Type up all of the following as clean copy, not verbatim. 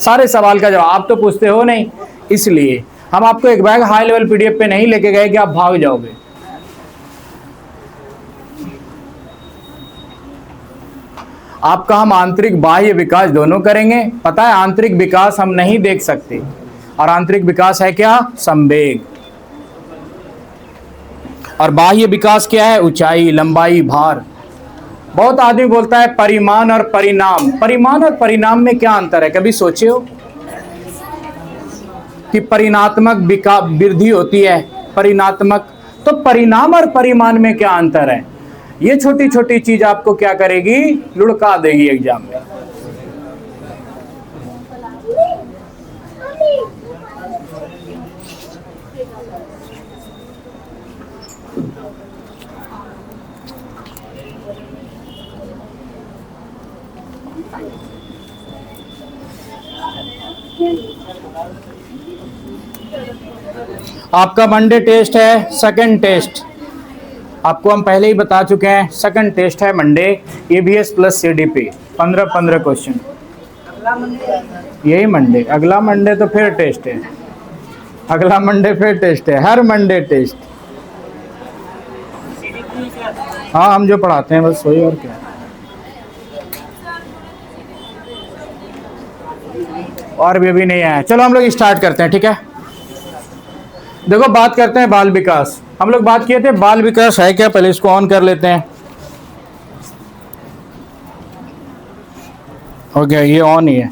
सारे सवाल का जवाब आप तो पूछते हो नहीं, इसलिए हम आपको एक बैग हाई लेवल पीडीएफ पे नहीं लेके गए कि आप भाग जाओगे। आपका हम आंतरिक बाह्य विकास दोनों करेंगे। पता है आंतरिक विकास हम नहीं देख सकते, और आंतरिक विकास है क्या? संवेग। और बाह्य विकास क्या है? ऊंचाई, लंबाई, भार। बहुत आदमी बोलता है परिमाण और परिणाम। परिमाण और परिणाम में क्या अंतर है? कभी सोचे हो कि परिणात्मक वृद्धि होती है, परिणात्मक, तो परिणाम और परिमाण में क्या अंतर है? ये छोटी छोटी चीज आपको क्या करेगी? लुढ़का देगी एग्जाम में। आपका मंडे टेस्ट है, सेकंड टेस्ट आपको हम पहले ही बता चुके हैं। सेकंड टेस्ट है Monday, ABS plus CDP, 15 question. यही मंडे, अगला मंडे तो फिर टेस्ट है, अगला मंडे फिर टेस्ट है, हर मंडे टेस्ट। हाँ, हम जो पढ़ाते हैं बस वही, और क्या। और भी नहीं आया। चलो हम लोग स्टार्ट करते हैं, ठीक है। देखो बात करते हैं बाल विकास। हम लोग बात किए थे बाल विकास है क्या, पहले इसको ऑन कर लेते हैं। हो गया, ये ऑन ही है।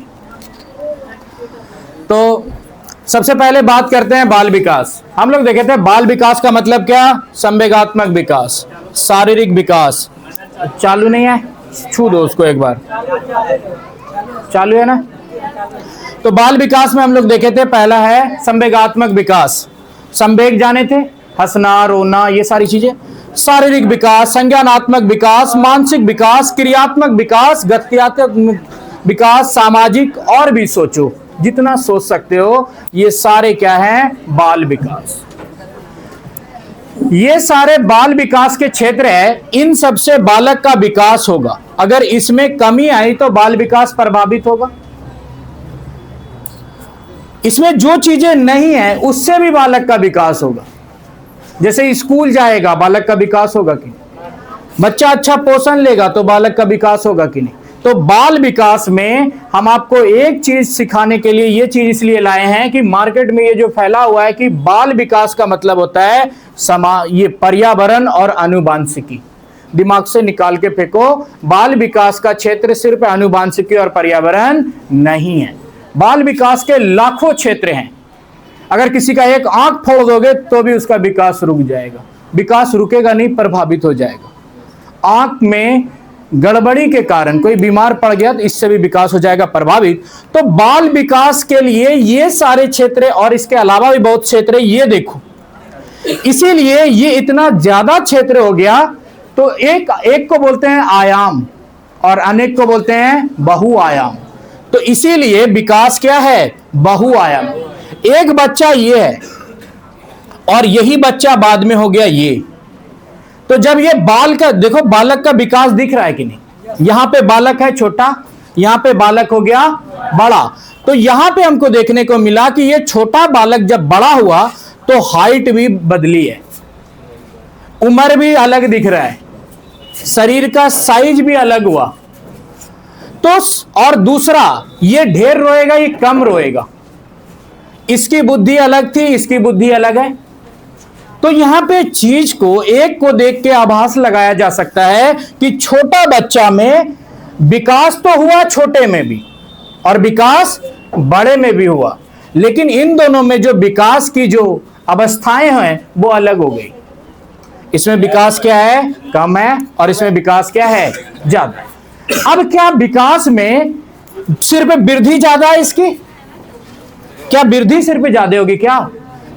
तो सबसे पहले बात करते हैं बाल विकास। हम लोग देखे थे बाल विकास का मतलब क्या? संवेगात्मक विकास, शारीरिक विकास। चालू नहीं है, छू दो उसको एक बार। चालू है ना? तो बाल विकास में हम लोग देखे थे पहला है संवेगात्मक विकास। संवेग जाने थे, हंसना, रोना, ये सारी चीजें। शारीरिक विकास, संज्ञानात्मक विकास, मानसिक विकास, क्रियात्मक विकास, गत्यात्मक विकास, सामाजिक, और भी सोचो जितना सोच सकते हो, ये सारे क्या हैं? बाल विकास। ये सारे बाल विकास के क्षेत्र है। इन सबसे बालक का विकास होगा। अगर इसमें कमी आई तो बाल विकास प्रभावित होगा। इसमें जो चीजें नहीं है उससे भी बालक का विकास होगा। जैसे स्कूल जाएगा, बालक का विकास होगा कि नहीं? बच्चा अच्छा पोषण लेगा तो बालक का विकास होगा कि नहीं? तो बाल विकास में हम आपको एक चीज सिखाने के लिए ये चीज इसलिए लाए हैं कि मार्केट में ये जो फैला हुआ है कि बाल विकास का मतलब होता है ये पर्यावरण और आनुवांशिकी। दिमाग से निकाल के फेंको, बाल विकास का क्षेत्र सिर्फ आनुवांशिकी और पर्यावरण नहीं है। बाल विकास के लाखों क्षेत्र हैं। अगर किसी का एक आंख फोड़ दोगे तो भी उसका विकास रुक जाएगा। विकास रुकेगा नहीं, प्रभावित हो जाएगा। आंख में गड़बड़ी के कारण कोई बीमार पड़ गया तो इससे भी विकास हो जाएगा प्रभावित। तो बाल विकास के लिए ये सारे क्षेत्र और इसके अलावा भी बहुत क्षेत्र, ये देखो, इसीलिए ये इतना ज्यादा क्षेत्र हो गया। तो एक को बोलते हैं आयाम और अनेक को बोलते हैं बहुआयाम। तो इसीलिए विकास क्या है? बहुआयाम। एक बच्चा ये है और यही बच्चा बाद में हो गया ये। तो जब ये बाल का देखो, बालक का विकास दिख रहा है कि नहीं? यहां पे बालक है छोटा, यहां पे बालक हो गया बड़ा। तो यहां पे हमको देखने को मिला कि ये छोटा बालक जब बड़ा हुआ तो हाइट भी बदली है, उम्र भी अलग दिख रहा है, शरीर का साइज भी अलग हुआ। तो और दूसरा, ये ढेर रोएगा, ये कम रोएगा। इसकी बुद्धि अलग थी, इसकी बुद्धि अलग है। तो यहां पे चीज को, एक को देख के आभास लगाया जा सकता है कि छोटा बच्चा में विकास तो हुआ छोटे में भी और विकास बड़े में भी हुआ, लेकिन इन दोनों में जो विकास की जो अवस्थाएं हैं वो अलग हो गई। इसमें विकास क्या है? कम है, और इसमें विकास क्या है? ज्यादा। अब क्या विकास में सिर्फ वृद्धि ज्यादा है इसकी? क्या वृद्धि सिर्फ ज्यादा होगी? क्या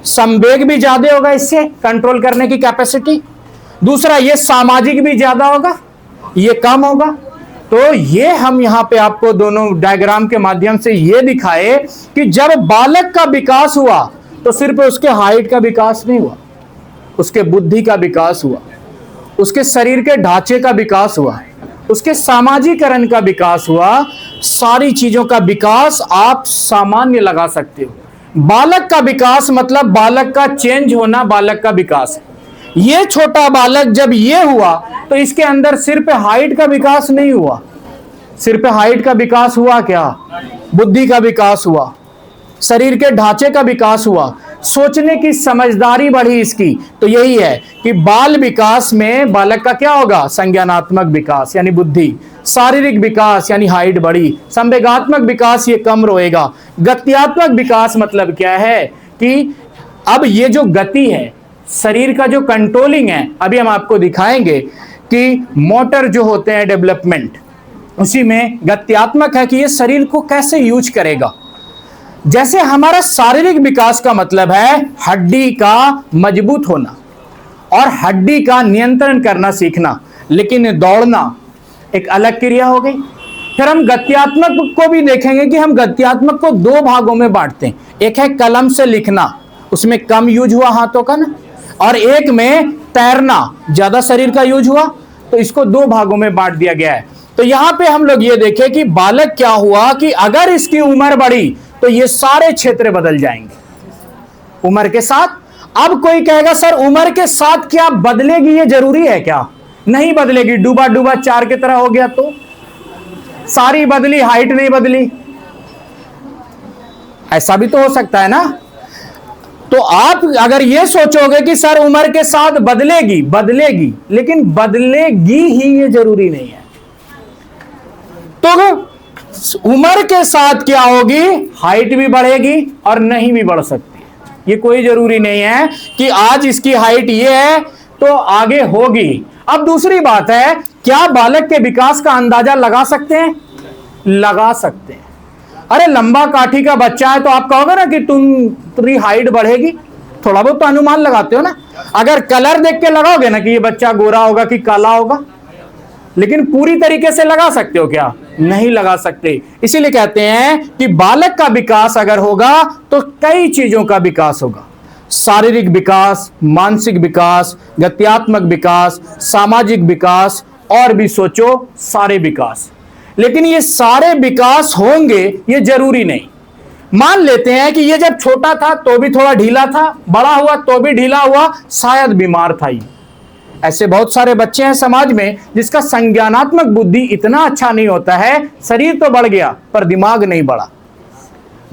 संवेग भी ज्यादा होगा, इससे कंट्रोल करने की कैपेसिटी। दूसरा, ये सामाजिक भी ज्यादा होगा, ये कम होगा। तो ये हम यहां पे आपको दोनों डायग्राम के माध्यम से ये दिखाए कि जब बालक का विकास हुआ तो सिर्फ उसके हाइट का विकास नहीं हुआ, उसके बुद्धि का विकास हुआ, उसके शरीर के ढांचे का विकास हुआ, उसके सामाजिकरण का विकास हुआ, सारी चीजों का विकास आप सामान्य लगा सकते हो। बालक का विकास मतलब बालक का चेंज होना, बालक का विकास है। ये छोटा बालक जब ये हुआ तो इसके अंदर सिर्फ हाइट का विकास नहीं हुआ, सिर्फ हाइट का विकास हुआ क्या, बुद्धि का विकास हुआ, शरीर के ढांचे का विकास हुआ, सोचने की समझदारी बढ़ी इसकी। तो यही है कि बाल विकास में बालक का क्या होगा, संज्ञानात्मक विकास यानी बुद्धि, शारीरिक विकास यानी हाइट बढ़ी, संवेगात्मक विकास ये कम रहेगा। गत्यात्मक विकास मतलब क्या है कि अब ये जो गति है, शरीर का जो कंट्रोलिंग है, अभी हम आपको दिखाएंगे कि मोटर जो होते हैं डेवलपमेंट, उसी में गत्यात्मक है कि ये शरीर को कैसे यूज करेगा। जैसे हमारा शारीरिक विकास का मतलब है हड्डी का मजबूत होना और हड्डी का नियंत्रण करना सीखना, लेकिन दौड़ना एक अलग क्रिया हो गई। फिर हम गत्यात्मक को भी देखेंगे कि हम गत्यात्मक को दो भागों में बांटते हैं। एक है कलम से लिखना, उसमें कम यूज हुआ हाथों का ना, और एक में तैरना, ज्यादा शरीर का यूज हुआ, तो इसको दो भागों में बांट दिया गया है। तो यहां पे हम लोग ये देखें कि बालक क्या हुआ कि अगर इसकी उम्र बढ़ी तो ये सारे क्षेत्र बदल जाएंगे उम्र के साथ। अब कोई कहेगा सर उम्र के साथ क्या बदलेगी, ये जरूरी है क्या? नहीं बदलेगी। डूबा डूबा चार की तरह हो गया तो सारी बदली, हाइट नहीं बदली, ऐसा भी तो हो सकता है ना। तो आप अगर ये सोचोगे कि सर उम्र के साथ बदलेगी, बदलेगी, लेकिन बदलेगी ही ये जरूरी नहीं है। तो उम्र के साथ क्या होगी, हाइट भी बढ़ेगी और नहीं भी बढ़ सकती है। ये कोई जरूरी नहीं है कि आज इसकी हाइट ये है तो आगे होगी। अब दूसरी बात है, क्या बालक के विकास का अंदाजा लगा सकते हैं? लगा सकते हैं। अरे लंबा काठी का बच्चा है तो आप कहोगे ना कि तुम्हारी हाइट बढ़ेगी, थोड़ा बहुत तो अनुमान लगाते हो ना। अगर कलर देख के लगाओगे ना कि ये बच्चा गोरा होगा कि काला होगा, लेकिन पूरी तरीके से लगा सकते हो क्या? नहीं लगा सकते। इसीलिए कहते हैं कि बालक का विकास अगर होगा तो कई चीजों का विकास होगा, शारीरिक विकास, मानसिक विकास, गत्यात्मक विकास, सामाजिक विकास, और भी सोचो सारे विकास। लेकिन ये सारे विकास होंगे ये जरूरी नहीं। मान लेते हैं कि ये जब छोटा था तो भी थोड़ा ढीला था, बड़ा हुआ तो भी ढीला हुआ, शायद बीमार था। ऐसे बहुत सारे बच्चे हैं समाज में जिसका संज्ञानात्मक बुद्धि इतना अच्छा नहीं होता है, शरीर तो बढ़ गया पर दिमाग नहीं बढ़ा।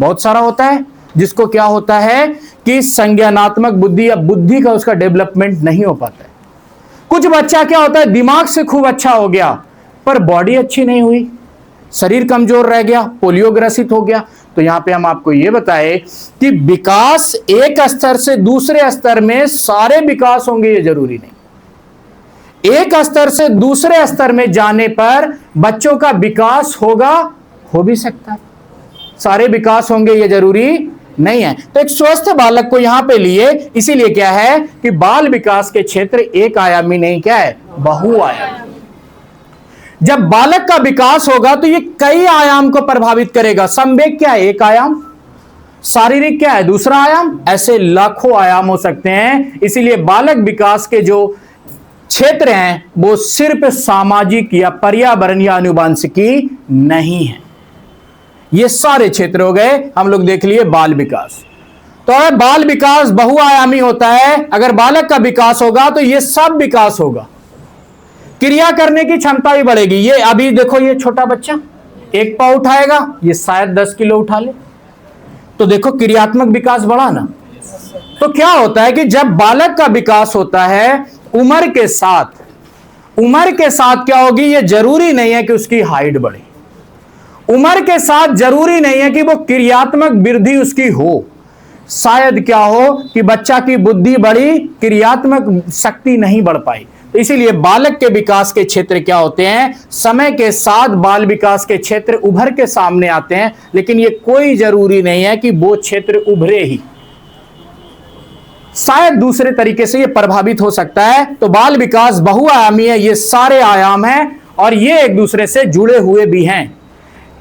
बहुत सारा होता है जिसको क्या होता है कि संज्ञानात्मक बुद्धि या बुद्धि का उसका डेवलपमेंट नहीं हो पाता है। कुछ बच्चा क्या होता है दिमाग से खूब अच्छा हो गया पर बॉडी अच्छी नहीं हुई, शरीर कमजोर रह गया, पोलियो ग्रसित हो गया। तो यहां पे हम आपको यह बताए कि विकास एक स्तर से दूसरे स्तर में सारे विकास होंगे ये जरूरी नहीं। एक स्तर से दूसरे स्तर में जाने पर बच्चों का विकास होगा, हो भी सकता है, सारे विकास होंगे ये जरूरी नहीं है। तो एक स्वस्थ बालक को यहां पे लिए, इसीलिए क्या है कि बाल विकास के क्षेत्र एक आयामी नहीं, क्या है, बहुआयामी। जब बालक का विकास होगा तो ये कई आयाम को प्रभावित करेगा। संवेग क्या है, एक आयाम, शारीरिक क्या है, दूसरा आयाम, ऐसे लाखों आयाम हो सकते हैं। इसीलिए बालक विकास के जो क्षेत्र हैं वो सिर्फ सामाजिक या पर्यावरण या आनुवंशिकी नहीं है, ये सारे क्षेत्र हो गए। हम लोग देख लिए बाल विकास। तो बाल विकास बहुआयामी होता है। अगर बालक का विकास होगा तो ये सब विकास होगा, क्रिया करने की क्षमता भी बढ़ेगी। ये अभी देखो, ये छोटा बच्चा एक पाव उठाएगा, ये शायद 10 किलो उठा ले, तो देखो क्रियात्मक विकास बढ़ा ना। तो क्या होता है कि जब बालक का विकास होता है उम्र के साथ क्या होगी, ये जरूरी नहीं है कि उसकी हाइट बढ़े, उम्र के साथ जरूरी नहीं है कि वो क्रियात्मक वृद्धि उसकी हो। शायद क्या हो कि बच्चा की बुद्धि बढ़ी, क्रियात्मक शक्ति नहीं बढ़ पाई। तो इसीलिए बालक के विकास के क्षेत्र क्या होते हैं, समय के साथ बाल विकास के क्षेत्र उभर के सामने आते हैं, लेकिन ये कोई जरूरी नहीं है कि वो क्षेत्र उभरे ही, शायद दूसरे तरीके से ये प्रभावित हो सकता है। तो बाल विकास बहुआयामी है, ये सारे आयाम हैं और ये एक दूसरे से जुड़े हुए भी हैं,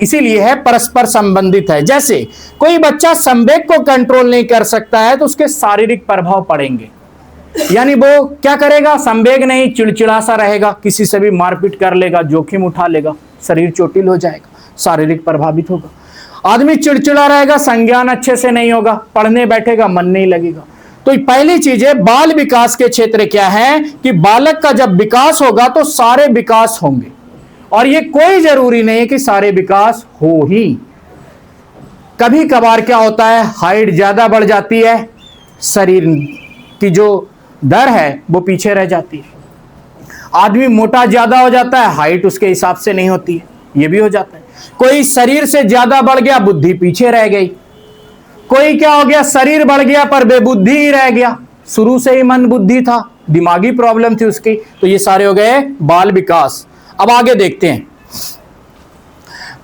इसीलिए है परस्पर संबंधित है। जैसे कोई बच्चा संवेग को कंट्रोल नहीं कर सकता है तो उसके शारीरिक प्रभाव पड़ेंगे। यानी वो क्या करेगा, संवेग नहीं, चिड़चिड़ा सा रहेगा, किसी से भी मारपीट कर लेगा, जोखिम उठा लेगा, शरीर चोटिल हो जाएगा, शारीरिक प्रभावित होगा। आदमी चिड़चिड़ा रहेगा, संज्ञान अच्छे से नहीं होगा, पढ़ने बैठेगा मन नहीं लगेगा। तो पहली चीज है, बाल विकास के क्षेत्र क्या है कि बालक का जब विकास होगा तो सारे विकास होंगे, और ये कोई जरूरी नहीं है कि सारे विकास हो ही। कभी कभार क्या होता है, हाइट ज्यादा बढ़ जाती है, शरीर की जो दर है वो पीछे रह जाती है। आदमी मोटा ज्यादा हो जाता है, हाइट उसके हिसाब से नहीं होती है, ये भी हो जाता है। कोई शरीर से ज्यादा बढ़ गया, बुद्धि पीछे रह गई। कोई क्या हो गया, शरीर बढ़ गया पर बेबुद्धि ही रह गया, शुरू से ही मन बुद्धि था, दिमागी प्रॉब्लम थी उसकी। तो ये सारे हो गए बाल विकास। अब आगे देखते हैं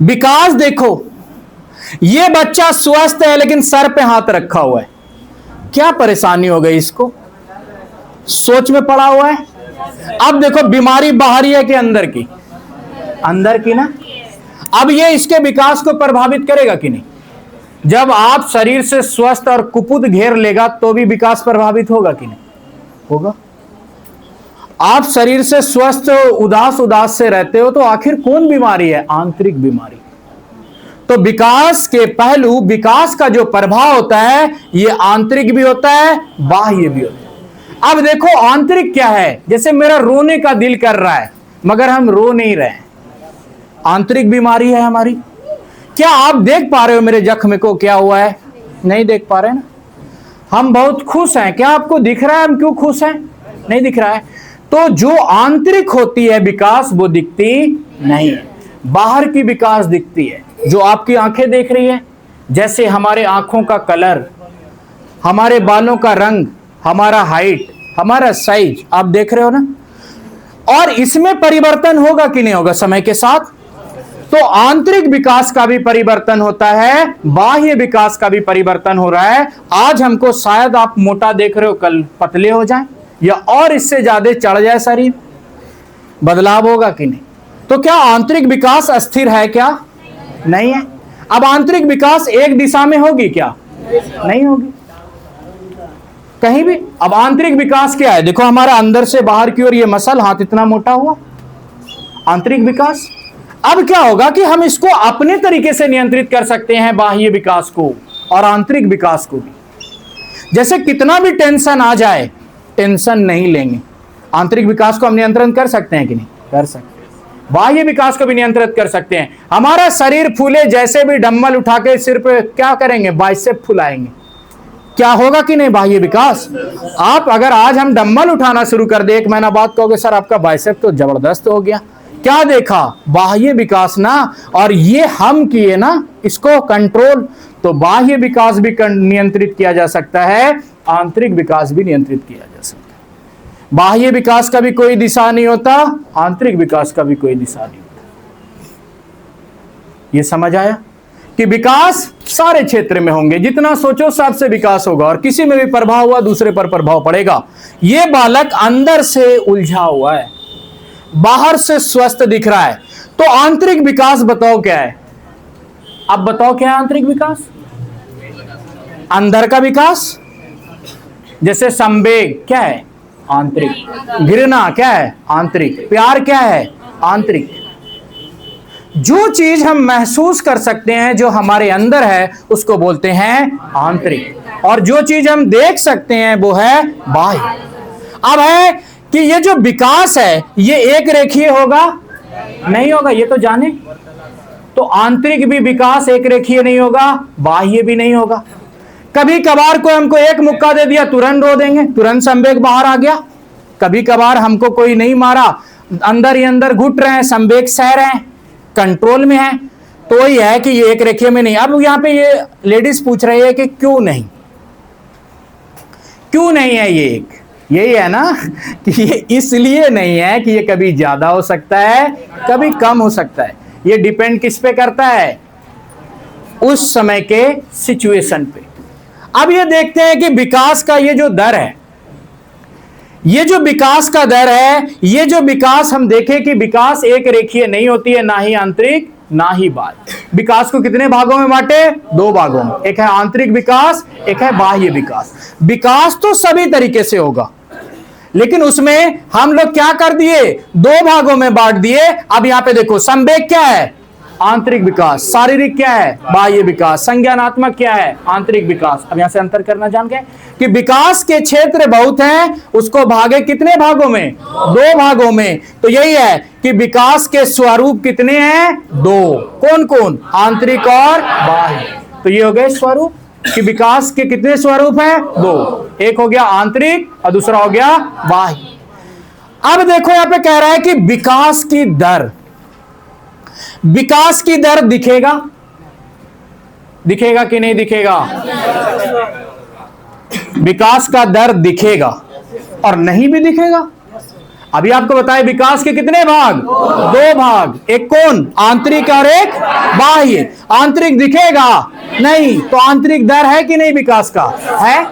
विकास। देखो, ये बच्चा स्वस्थ है लेकिन सर पे हाथ रखा हुआ है, क्या परेशानी हो गई इसको, सोच में पड़ा हुआ है। अब देखो, बीमारी बाहरी है कि अंदर की, अंदर की ना। अब ये इसके विकास को प्रभावित करेगा कि नहीं। जब आप शरीर से स्वस्थ और कुपुत घेर लेगा तो भी विकास प्रभावित होगा कि नहीं, होगा। आप शरीर से स्वस्थ उदास उदास से रहते हो तो आखिर कौन बीमारी है, आंतरिक बीमारी। तो विकास के पहलू, विकास का जो प्रभाव होता है ये आंतरिक भी होता है, बाह्य भी होता है। अब देखो आंतरिक क्या है, जैसे मेरा रोने का दिल कर रहा है मगर हम रो नहीं रहे, आंतरिक बीमारी है हमारी। क्या आप देख पा रहे हो मेरे जख्म को क्या हुआ है, नहीं देख पा रहे ना। हम बहुत खुश हैं, क्या आपको दिख रहा है हम क्यों खुश हैं, नहीं दिख रहा है। तो जो आंतरिक होती है विकास वो दिखती नहीं है, बाहर की विकास दिखती है। जो आपकी आंखें देख रही है, जैसे हमारे आंखों का कलर, हमारे बालों का रंग, हमारा हाइट, हमारा साइज, आप देख रहे हो ना। और इसमें परिवर्तन होगा कि नहीं होगा समय के साथ। तो आंतरिक विकास का भी परिवर्तन होता है, बाह्य विकास का भी परिवर्तन हो रहा है। आज हमको शायद आप मोटा देख रहे हो, कल पतले हो जाएं या और इससे ज्यादा चढ़ जाए शरीर, बदलाव होगा कि नहीं। तो क्या आंतरिक विकास अस्थिर है, क्या नहीं है। अब आंतरिक विकास एक दिशा में होगी क्या, नहीं होगी कहीं भी। अब आंतरिक विकास क्या है, देखो हमारा अंदर से बाहर की ओर ये मसल, हाथ इतना मोटा हुआ, आंतरिक विकास। अब क्या होगा कि हम इसको अपने तरीके से नियंत्रित कर सकते हैं, बाह्य विकास को और आंतरिक विकास को भी। जैसे कितना भी टेंशन आ जाए, टेंशन नहीं लेंगे। आंतरिक विकास को हम नियंत्रण कर सकते हैं कि नहीं, कर सकते हैं। बाह्य विकास को भी नियंत्रित कर सकते हैं। हमारा शरीर फूले, जैसे भी डंबल उठा के सिर पे क्या करेंगे, बाइसेप फुलाएंगे, क्या होगा कि नहीं, बाह्य विकास। आप अगर आज हम डंबल उठाना शुरू कर दे, 1 महीना बाद कहोगे सर आपका बाइसेप तो जबरदस्त हो गया, क्या देखा, बाह्य विकास ना। और ये हम किए ना इसको कंट्रोल। तो बाह्य विकास भी नियंत्रित किया जा सकता है, आंतरिक विकास भी नियंत्रित किया जा सकता है। बाह्य विकास का भी कोई दिशा नहीं होता, आंतरिक विकास का भी कोई दिशा नहीं होता। ये समझ आया कि विकास सारे क्षेत्र में होंगे, जितना सोचो सबसे विकास होगा, और किसी में भी प्रभाव हुआ दूसरे पर प्रभाव पड़ेगा। ये बालक अंदर से उलझा हुआ है, बाहर से स्वस्थ दिख रहा है, तो आंतरिक विकास बताओ क्या है। अब बताओ क्या है आंतरिक विकास, अंदर का विकास। जैसे संवेग क्या है, आंतरिक। घृणा क्या है, आंतरिक। प्यार क्या है, आंतरिक। जो चीज हम महसूस कर सकते हैं, जो हमारे अंदर है, उसको बोलते हैं आंतरिक। और जो चीज हम देख सकते हैं वो है बाह्य। अब है कि ये जो विकास है ये एक रेखीय होगा, नहीं होगा, ये तो जाने। तो आंतरिक भी विकास एक रेखीय नहीं होगा, बाह्य भी नहीं होगा। कभी कभार कोई हमको एक मुक्का दे दिया, तुरंत रो देंगे, तुरंत संवेग बाहर आ गया। कभी कभार हमको कोई नहीं मारा, अंदर ही अंदर घुट रहे हैं, संवेग सह रहे हैं, कंट्रोल में है। तो ये है कि ये एक रेखीय में नहीं। अब यहाँ पे ये लेडीज पूछ रही है कि क्यों नहीं, क्यों नहीं है ये एक, यही है ना कि ये इसलिए नहीं है कि ये कभी ज्यादा हो सकता है, कभी कम हो सकता है। ये डिपेंड किस पे करता है, उस समय के सिचुएशन पे। अब ये देखते हैं कि विकास का ये जो दर है, ये जो विकास का दर है, ये जो विकास हम देखें कि विकास एक रेखीय नहीं होती है, ना ही आंतरिक ना ही बाह्य। विकास को कितने भागों में बांटे, 2 भागों में। एक है आंतरिक विकास, एक है बाह्य विकास। विकास तो सभी तरीके से होगा, लेकिन उसमें हम लोग क्या कर दिए, दो भागों में बांट दिए। अब यहां पे देखो, संवेग क्या है, आंतरिक विकास, शारीरिक क्या है, बाह्य विकास, संज्ञानात्मक क्या है, आंतरिक विकास। अब यहां से अंतर करना जान गए कि विकास के क्षेत्र बहुत हैं, उसको भागे कितने भागों में, दो भागों में। तो यही है कि विकास के स्वरूप कितने हैं, दो। कौन कौन, आंतरिक और बाह्य। तो ये हो गए स्वरूप कि विकास के कितने स्वरूप हैं, दो। एक हो गया आंतरिक और दूसरा हो गया बाह्य। अब देखो यहां पे कह रहा है कि विकास की दर, विकास की दर दिखेगा, दिखेगा कि नहीं दिखेगा, विकास का दर दिखेगा और नहीं भी दिखेगा। अभी आपको बताए विकास के कितने भाग, दो भाग, एक कौन, आंतरिक और एक बाह्य। आंतरिक दिखेगा नहीं, तो आंतरिक दर है कि नहीं विकास का, है।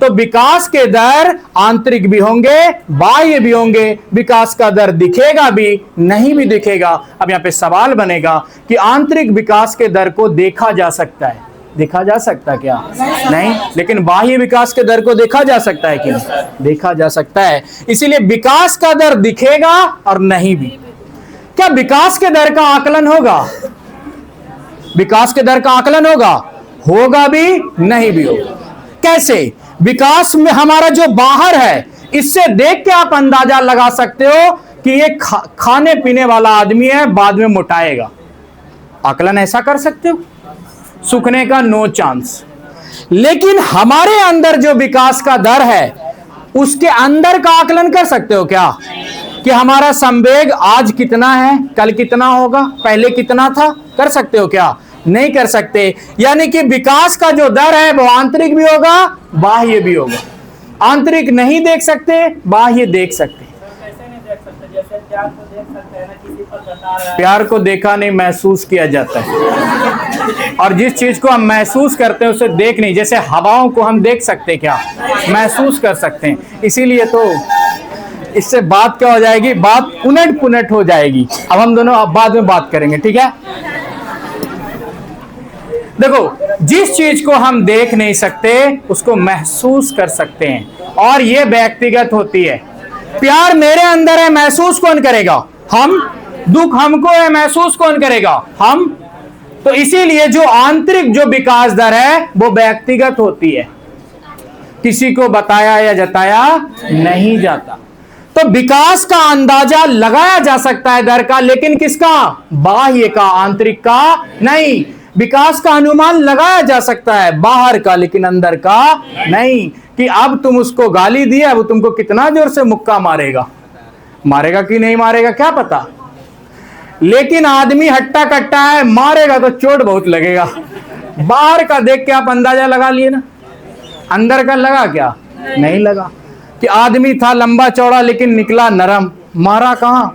तो विकास के दर आंतरिक भी होंगे, बाह्य भी होंगे। विकास का दर दिखेगा भी, नहीं भी दिखेगा। अब यहां पे सवाल बनेगा कि आंतरिक विकास के दर को देखा जा सकता है, देखा जा सकता है क्या, नहीं। लेकिन बाह्य विकास के दर को देखा जा सकता है कि नहीं, देखा जा सकता है। इसीलिए विकास का दर दिखेगा और नहीं भी। क्या विकास के दर का आकलन होगा, विकास के दर का आकलन होगा, होगा भी नहीं भी होगा। कैसे, विकास में हमारा जो बाहर है, इससे देख के आप अंदाजा लगा सकते हो कि ये खाने पीने वाला आदमी है, बाद में मोटाएगा। आकलन ऐसा कर सकते हो, सूखने का नो चांस। लेकिन हमारे अंदर जो विकास का दर है, उसके अंदर का आकलन कर सकते हो क्या, कि हमारा संवेग आज कितना है, कल कितना होगा, पहले कितना था, कर सकते हो क्या, नहीं कर सकते। यानी कि विकास का जो दर है वो आंतरिक भी होगा, बाह्य भी होगा। आंतरिक नहीं देख सकते, बाह्य देख सकते। जैसे प्यार को देख सकते हैं ना, किसी पर बता रहा है, प्यार को देखा नहीं, महसूस किया जाता है। और जिस चीज को हम महसूस करते हैं उसे देख नहीं। जैसे हवाओं को हम देख सकते हैं क्या, महसूस कर सकते हैं। इसीलिए तो इससे बात क्या हो जाएगी, बात उलट पुलट हो जाएगी। अब हम दोनों अब बाद में बात करेंगे, ठीक है। देखो, जिस चीज को हम देख नहीं सकते उसको महसूस कर सकते हैं, और ये व्यक्तिगत होती है। प्यार मेरे अंदर है, महसूस कौन करेगा, हम। दुख हमको है, महसूस कौन करेगा, हम। तो इसीलिए जो आंतरिक जो विकास दर है वो व्यक्तिगत होती है, किसी को बताया या जताया नहीं जाता। तो विकास का अंदाजा लगाया जा सकता है दर का, लेकिन किसका, बाह्य का, आंतरिक का नहीं। विकास का अनुमान लगाया जा सकता है बाहर का, लेकिन अंदर का नहीं। कि अब तुम उसको गाली दी, अब तुमको कितना जोर से मुक्का मारेगा, मारेगा कि नहीं मारेगा क्या पता। लेकिन आदमी हट्टा कट्टा है, मारेगा तो चोट बहुत लगेगा। बाहर का देख के आप अंदाजा लगा लिए ना, अंदर का लगा क्या, नहीं लगा। कि आदमी था लंबा चौड़ा लेकिन निकला नरम, मारा कहां,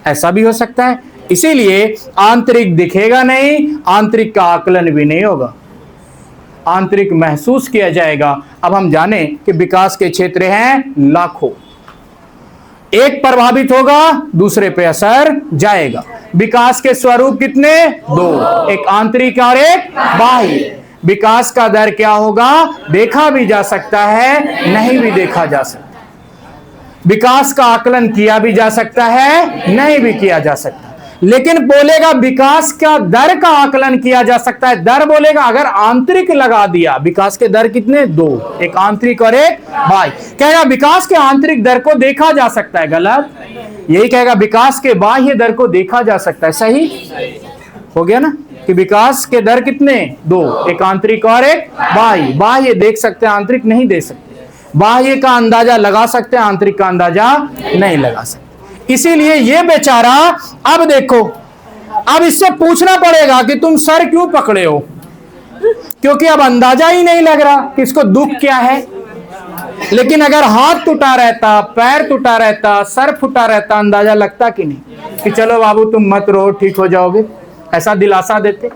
ऐसा भी हो सकता है। इसीलिए आंतरिक दिखेगा नहीं, आंतरिक का आकलन भी नहीं होगा, आंतरिक महसूस किया जाएगा। अब हम जाने कि विकास के क्षेत्र हैं लाखों, एक प्रभावित होगा दूसरे पे असर जाएगा। विकास के स्वरूप कितने, दो, एक आंतरिक और एक बाह्य। विकास का दर क्या होगा, देखा भी जा सकता है, नहीं भी देखा जा सकता। विकास का आकलन किया भी जा सकता है, नहीं भी किया जा सकता। लेकिन बोलेगा विकास का दर का आकलन किया जा सकता है। दर बोलेगा अगर आंतरिक लगा दिया, विकास के दर कितने, दो, एक आंतरिक और एक बाह्य। कहेगा विकास के आंतरिक दर को देखा जा सकता है, गलत। यही कहेगा विकास के बाह्य दर को देखा जा सकता है, सही हो गया ना। कि विकास के दर कितने, दो, एक आंतरिक और एक बाह्य। बाह्य देख सकते हैं, आंतरिक नहीं देख सकते। बाह्य का अंदाजा लगा सकते हैं, आंतरिक का अंदाजा नहीं लगा सकते। इसीलिए ये बेचारा, अब देखो, अब इससे पूछना पड़ेगा कि तुम सर क्यों पकड़े हो, क्योंकि अब अंदाजा ही नहीं लग रहा कि इसको दुख क्या है। लेकिन अगर हाथ टूटा रहता, पैर टूटा रहता, सर फूटा रहता, अंदाजा लगता कि नहीं कि चलो बाबू तुम मत रो, ठीक हो जाओगे, ऐसा दिलासा देते।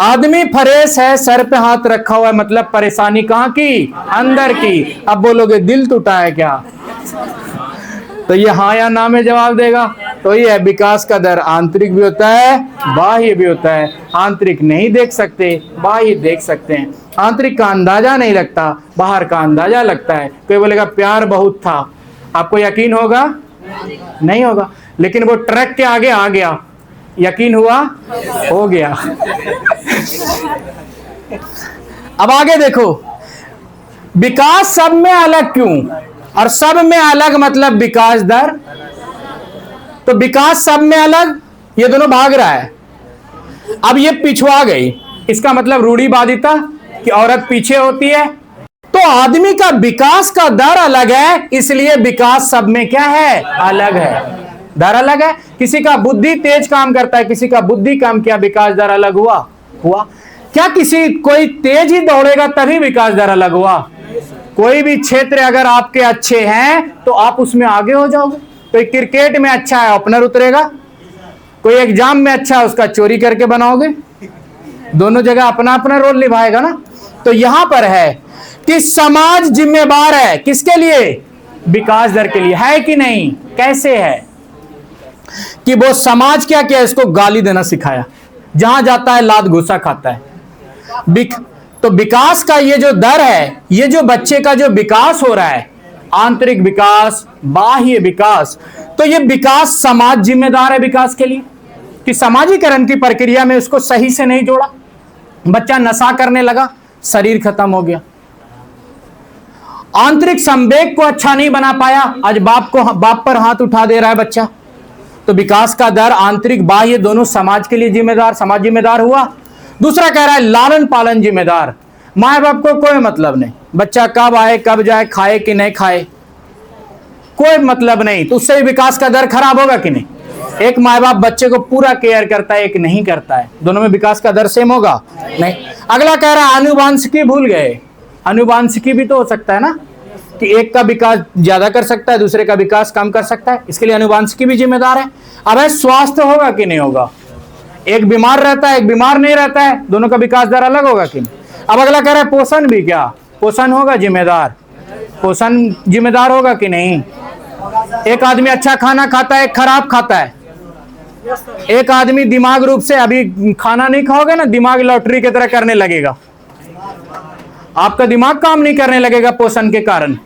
आदमी फरेश है, सर पे हाथ रखा हुआ है, मतलब परेशानी कहां की, अंदर की। अब बोलोगे दिल टूटा है क्या, तो ये हाँ या ना में जवाब देगा। तो ये है विकास का दर आंतरिक भी होता है, बाह्य भी होता है। आंतरिक नहीं देख सकते, बाह्य देख सकते हैं। आंतरिक का अंदाजा नहीं लगता, बाहर का अंदाजा लगता है। कोई बोलेगा प्यार बहुत था, आपको यकीन होगा? नहीं होगा। लेकिन वो ट्रक के आगे आ गया, यकीन हुआ? हो गया। अब आगे देखो, विकास सब में अलग क्यों? और सब में अलग मतलब विकास दर। तो विकास सब में अलग, ये दोनों भाग रहा है। अब ये पिछुआ गई, इसका मतलब रूढ़िवादिता कि औरत पीछे होती है। तो आदमी का विकास का दर अलग है, इसलिए विकास सब में क्या है? अलग है, दर अलग है। किसी का बुद्धि तेज काम करता है, किसी का बुद्धि कम, क्या विकास दर अलग हुआ? क्या कोई तेज ही दौड़ेगा तभी विकास दर अलग हुआ? कोई भी क्षेत्र अगर आपके अच्छे हैं तो आप उसमें आगे हो जाओगे। कोई क्रिकेट में अच्छा है, ओपनर उतरेगा। कोई एग्जाम में अच्छा है, उसका चोरी करके बनाओगे। दोनों जगह अपना अपना रोल निभाएगा ना। तो यहां पर है कि समाज जिम्मेदार है किसके लिए? विकास दर के लिए, है कि नहीं? कैसे है कि वो समाज क्या किया? इसको गाली देना सिखाया, जहां जाता है लात घूसा खाता है। तो विकास का ये जो दर है, ये जो बच्चे का जो विकास हो रहा है, आंतरिक विकास, बाह्य विकास, तो ये विकास समाज जिम्मेदार है विकास के लिए कि समाजीकरण की प्रक्रिया में उसको सही से नहीं जोड़ा। बच्चा नशा करने लगा, शरीर खत्म हो गया। आंतरिक संवेग को अच्छा नहीं बना पाया, आज बाप पर हाथ उठा दे रहा है बच्चा। तो विकास का दर आंतरिक बाह्य दोनों समाज के लिए जिम्मेदार, समाज जिम्मेदार हुआ। दूसरा कह रहा है लालन पालन जिम्मेदार। माँ बाप को कोई मतलब नहीं, बच्चा कब आए कब जाए, खाए कि नहीं खाए, कोई मतलब नहीं। तो उससे विकास का दर खराब होगा कि नहीं? एक माँ बाप बच्चे को पूरा केयर करता है, एक नहीं करता है, दोनों में विकास का दर सेम होगा? नहीं। अगला कह रहा है आनुवांशिकी, भूल गए। आनुवांशिकी भी तो हो सकता है ना कि एक का विकास ज्यादा कर सकता है, दूसरे का विकास कम कर सकता है, इसके लिए आनुवांशिकी भी जिम्मेदार है। अब है स्वास्थ्य होगा कि नहीं होगा? एक बीमार रहता है, एक बीमार नहीं रहता है, दोनों का विकास दर अलग होगा कि नहीं? अब अगला कह रहा है पोषण भी, क्या पोषण होगा जिम्मेदार? पोषण जिम्मेदार होगा कि नहीं? एक आदमी अच्छा खाना खाता है, एक खराब खाता है। एक आदमी दिमाग रूप से, अभी खाना नहीं खाओगे ना, दिमाग लॉटरी की तरह करने लगेगा, आपका दिमाग काम नहीं करने लगेगा पोषण के कारण।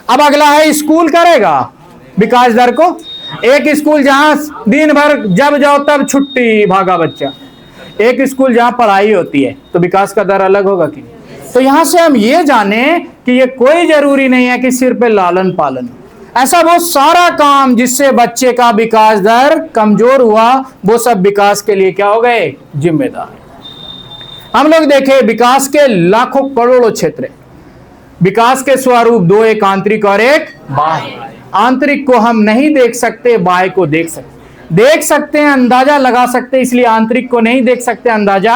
अब अगला है स्कूल करेगा विकास दर को। एक स्कूल जहां दिन भर जब जाओ तब छुट्टी, भागा बच्चा। एक स्कूल जहां पढ़ाई होती है, तो विकास का दर अलग होगा कि नहीं? तो यहां से हम ये जाने कि ये कोई जरूरी नहीं है कि सिर पे लालन पालन, ऐसा वो सारा काम जिससे बच्चे का विकास दर कमजोर हुआ, वो सब विकास के लिए क्या हो गए? जिम्मेदार। हम लोग देखें विकास के लाखों करोड़ों क्षेत्र। विकास के स्वरूप दो, एक आंतरिक और एक बाह्य। आंतरिक को हम नहीं देख सकते, बाह्य को देख सकते हैं, अंदाजा लगा सकते, इसलिए आंतरिक को नहीं देख सकते, अंदाजा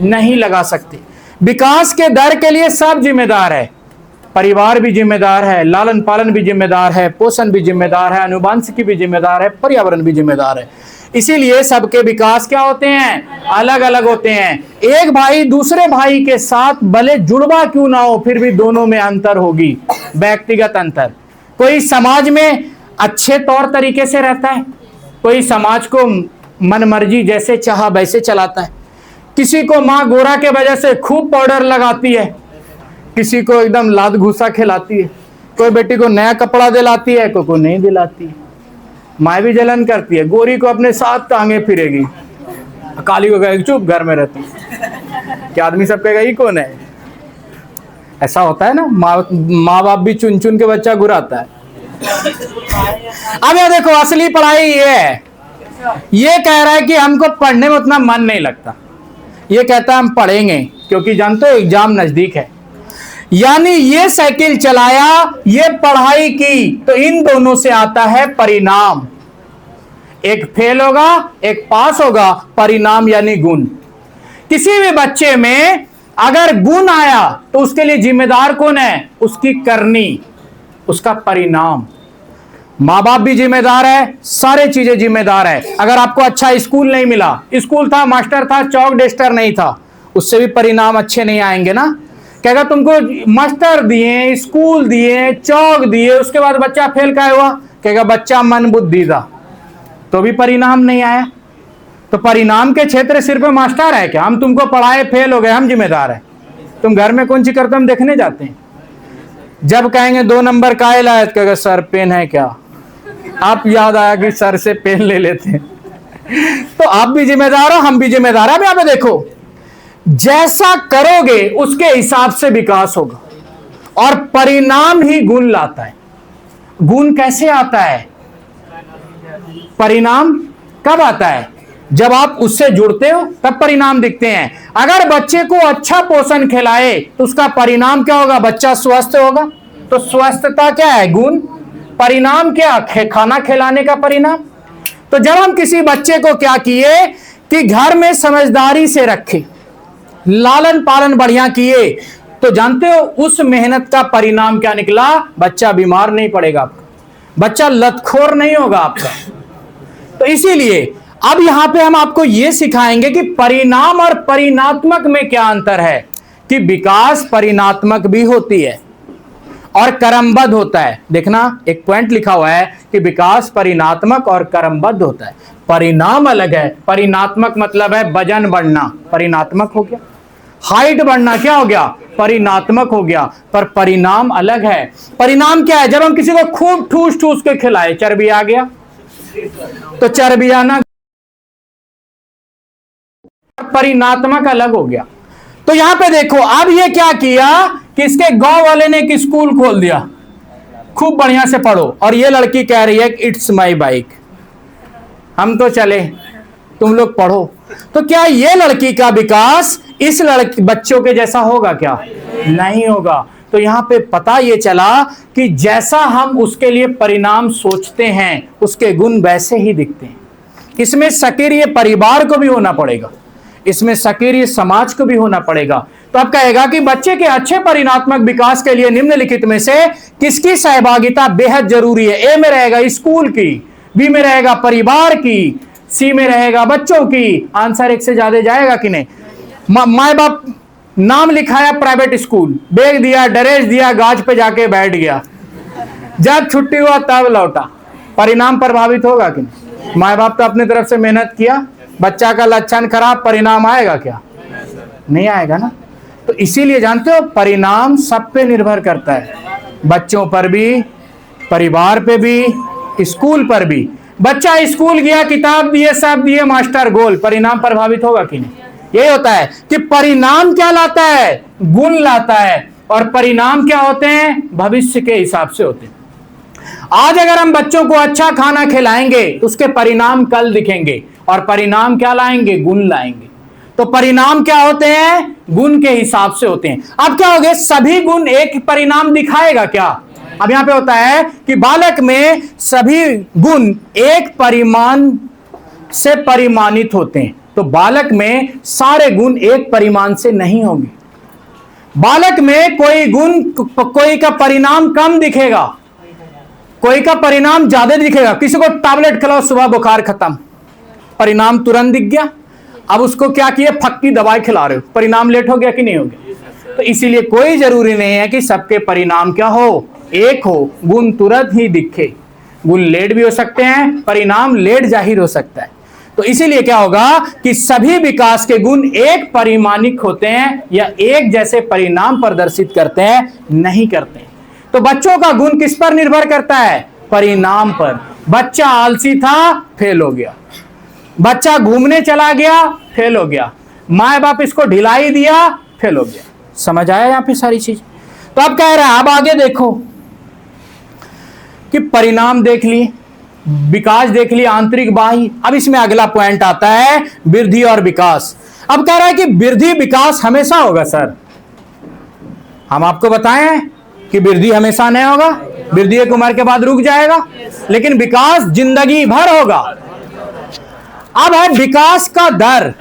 नहीं लगा सकते। विकास के दर के लिए सब जिम्मेदार है, परिवार भी जिम्मेदार है, लालन पालन भी जिम्मेदार है, पोषण भी जिम्मेदार है, आनुवंशिकी भी जिम्मेदार है, पर्यावरण भी जिम्मेदार है। इसीलिए सबके विकास क्या होते हैं? अलग अलग होते हैं। एक भाई दूसरे भाई के साथ भले जुड़वा क्यों ना हो, फिर भी दोनों में अंतर होगी, व्यक्तिगत अंतर। कोई समाज में अच्छे तौर तरीके से रहता है, कोई समाज को मनमर्जी जैसे चाहा वैसे चलाता है। किसी को माँ गोरा के वजह से खूब पाउडर लगाती है, किसी को एकदम लात घूसा खिलाती है, कोई बेटी को नया कपड़ा दिलाती है, कोई नहीं दिलाती है। माँ भी जलन करती है, गोरी को अपने साथ टांगे फिरेगी, काली को कहेगी चुप घर में रहती है। क्या आदमी सब कहेगा ये कौन है? ऐसा होता है ना, माँ बाप भी चुन चुन के बच्चा घुराता है। अब ये देखो असली पढ़ाई ये है, ये कह रहा है कि हमको पढ़ने में उतना मन नहीं लगता, ये कहता है हम पढ़ेंगे क्योंकि जानते हो एग्जाम नजदीक है। यानी ये साइकिल चलाया, ये पढ़ाई की, तो इन दोनों से आता है परिणाम। एक फेल होगा, एक पास होगा, परिणाम यानी गुण। किसी भी बच्चे में अगर गुण आया तो उसके लिए जिम्मेदार कौन है? उसकी करनी, उसका परिणाम। माँ बाप भी जिम्मेदार है, सारे चीजें जिम्मेदार है। अगर आपको अच्छा स्कूल नहीं मिला, स्कूल था, मास्टर था, चौक डेस्टर नहीं था, उससे भी परिणाम अच्छे नहीं आएंगे ना। कहेगा तुमको मास्टर दिए, स्कूल दिए, चौक दिए, उसके बाद बच्चा फेल का हुआ, कहेगा बच्चा मन बुद्धि था, तो भी परिणाम नहीं आया। तो परिणाम के क्षेत्र सिर्फ मास्टर है क्या? हम तुमको पढ़ाए फेल हो गए, हम जिम्मेदार है? तुम घर में कौन सी करते हम देखने जाते हैं। जब कहेंगे 2 नंबर काहे लाए, कहेगा सर पेन है क्या, आप याद आया कि सर से पेन ले लेते हैं। तो आप भी जिम्मेदार हो, हम भी जिम्मेदार हैं। अब यहाँ पे देखो, जैसा करोगे उसके हिसाब से विकास होगा, और परिणाम ही गुण लाता है। गुण कैसे आता है, परिणाम कब आता है, जब आप उससे जुड़ते हो तब परिणाम दिखते हैं। अगर बच्चे को अच्छा पोषण खिलाए तो उसका परिणाम क्या होगा, बच्चा स्वस्थ होगा। तो स्वस्थता क्या है, गुण। परिणाम क्या, खाना खिलाने का परिणाम। तो जब हम किसी बच्चे को क्या किए कि घर में समझदारी से रखे, लालन पालन बढ़िया किए, तो जानते हो उस मेहनत का परिणाम क्या निकला, बच्चा बीमार नहीं पड़ेगा आपका, बच्चा लतखोर नहीं होगा आपका। तो इसीलिए अब यहां पे हम आपको यह सिखाएंगे कि परिणाम और परिणात्मक में क्या अंतर है, कि विकास परिणात्मक भी होती है और क्रमबद्ध होता है। देखना, एक पॉइंट लिखा हुआ है कि विकास परिणात्मक और क्रमबद्ध होता है। परिणाम अलग है, परिणात्मक मतलब है वजन बढ़ना, परिणात्मक हो गया। हाइट बढ़ना क्या हो गया, परिणात्मक हो गया। पर परिणाम अलग है। परिणाम क्या है, जब हम किसी को खूब ठूस ठूस के खिलाए, चर्बी आ गया, तो चर्बी आना परिणात्मक अलग हो गया। तो यहां पे देखो, अब ये क्या किया कि इसके गांव वाले ने एक स्कूल खोल दिया, खूब बढ़िया से पढ़ो, और ये लड़की कह रही है कि इट्स माई बाइक, हम तो चले, तुम लोग पढ़ो। तो क्या ये लड़की का विकास इस लड़की बच्चों के जैसा होगा, क्या नहीं होगा। तो यहां पे पता ये चला कि जैसा हम उसके लिए परिणाम सोचते हैं उसके गुण वैसे ही दिखते हैं। इसमें सक्रिय परिवार को भी होना पड़ेगा, इसमें सक्रिय समाज को भी होना पड़ेगा। तो अब कहेगा कि बच्चे के अच्छे परिणात्मक विकास के लिए निम्नलिखित में से किसकी सहभागिता बेहद जरूरी है। ए में रहेगा स्कूल की, बी में रहेगा परिवार की, सी में रहेगा बच्चों की। आंसर एक से ज्यादा जाएगा कि नहीं। माए बाप नाम लिखाया प्राइवेट स्कूल, बैग दिया, ड्रेस दिया, गाज पे जाके बैठ गया, जब छुट्टी हुआ तब लौटा, परिणाम प्रभावित होगा कि नहीं। माए बाप तो अपनी तरफ से मेहनत किया, बच्चा का लक्षण खराब, परिणाम आएगा क्या, नहीं आएगा ना। तो इसीलिए जानते हो परिणाम सब पे निर्भर करता है, बच्चों पर भी, परिवार पे भी, स्कूल पर भी। बच्चा स्कूल गया, किताब दिए, सब दिए, मास्टर गोल, परिणाम प्रभावित होगा कि नहीं। यही होता है कि परिणाम क्या लाता है, गुण लाता है, और परिणाम क्या होते हैं, भविष्य के हिसाब से होते हैं। आज अगर हम बच्चों को अच्छा खाना खिलाएंगे तो उसके परिणाम कल दिखेंगे, और परिणाम क्या लाएंगे, गुण लाएंगे। तो परिणाम क्या होते हैं, गुण के हिसाब से होते हैं। अब क्या हो गया, सभी गुण एक परिणाम दिखाएगा क्या। अब यहां पे होता है कि बालक में सभी गुण एक परिमाण से परिमाणित होते हैं। तो बालक में सारे गुण एक परिमाण से नहीं होंगे। बालक में कोई गुण, कोई का परिणाम कम दिखेगा, कोई का परिणाम ज्यादा दिखेगा। किसी को टैबलेट खिलाओ, सुबह बुखार खत्म, परिणाम तुरंत दिख गया। अब उसको क्या किया, फक्की दवाई खिला रहे हो, परिणाम लेट हो गया कि नहीं हो गया। तो इसीलिए कोई जरूरी नहीं है कि सबके परिणाम क्या हो, एक हो, गुण तुरंत ही दिखे। गुण लेट भी हो सकते हैं, परिणाम लेट जाहिर हो सकता है। तो इसीलिए क्या होगा कि सभी विकास के गुण एक परिमाणिक होते हैं, या एक जैसे परिणाम प्रदर्शित करते हैं, नहीं करते। तो बच्चों का गुण किस पर निर्भर करता है, परिणाम पर। बच्चा आलसी था, फेल हो गया, बच्चा घूमने चला गया, फेल हो गया, माँ बाप इसको ढिलाई दिया, फेल हो गया। समझ आया यहां पे सारी चीज। तो अब कह रहा है, अब आगे देखो कि परिणाम देख लिए, विकास देख लिया, आंतरिक बाह्य। अब इसमें अगला पॉइंट आता है वृद्धि और विकास। अब कह रहा है कि वृद्धि विकास हमेशा होगा। सर हम आपको बताएं कि वृद्धि हमेशा नहीं होगा, वृद्धि एक उम्र के बाद रुक जाएगा, लेकिन विकास जिंदगी भर होगा। अब है विकास का दर।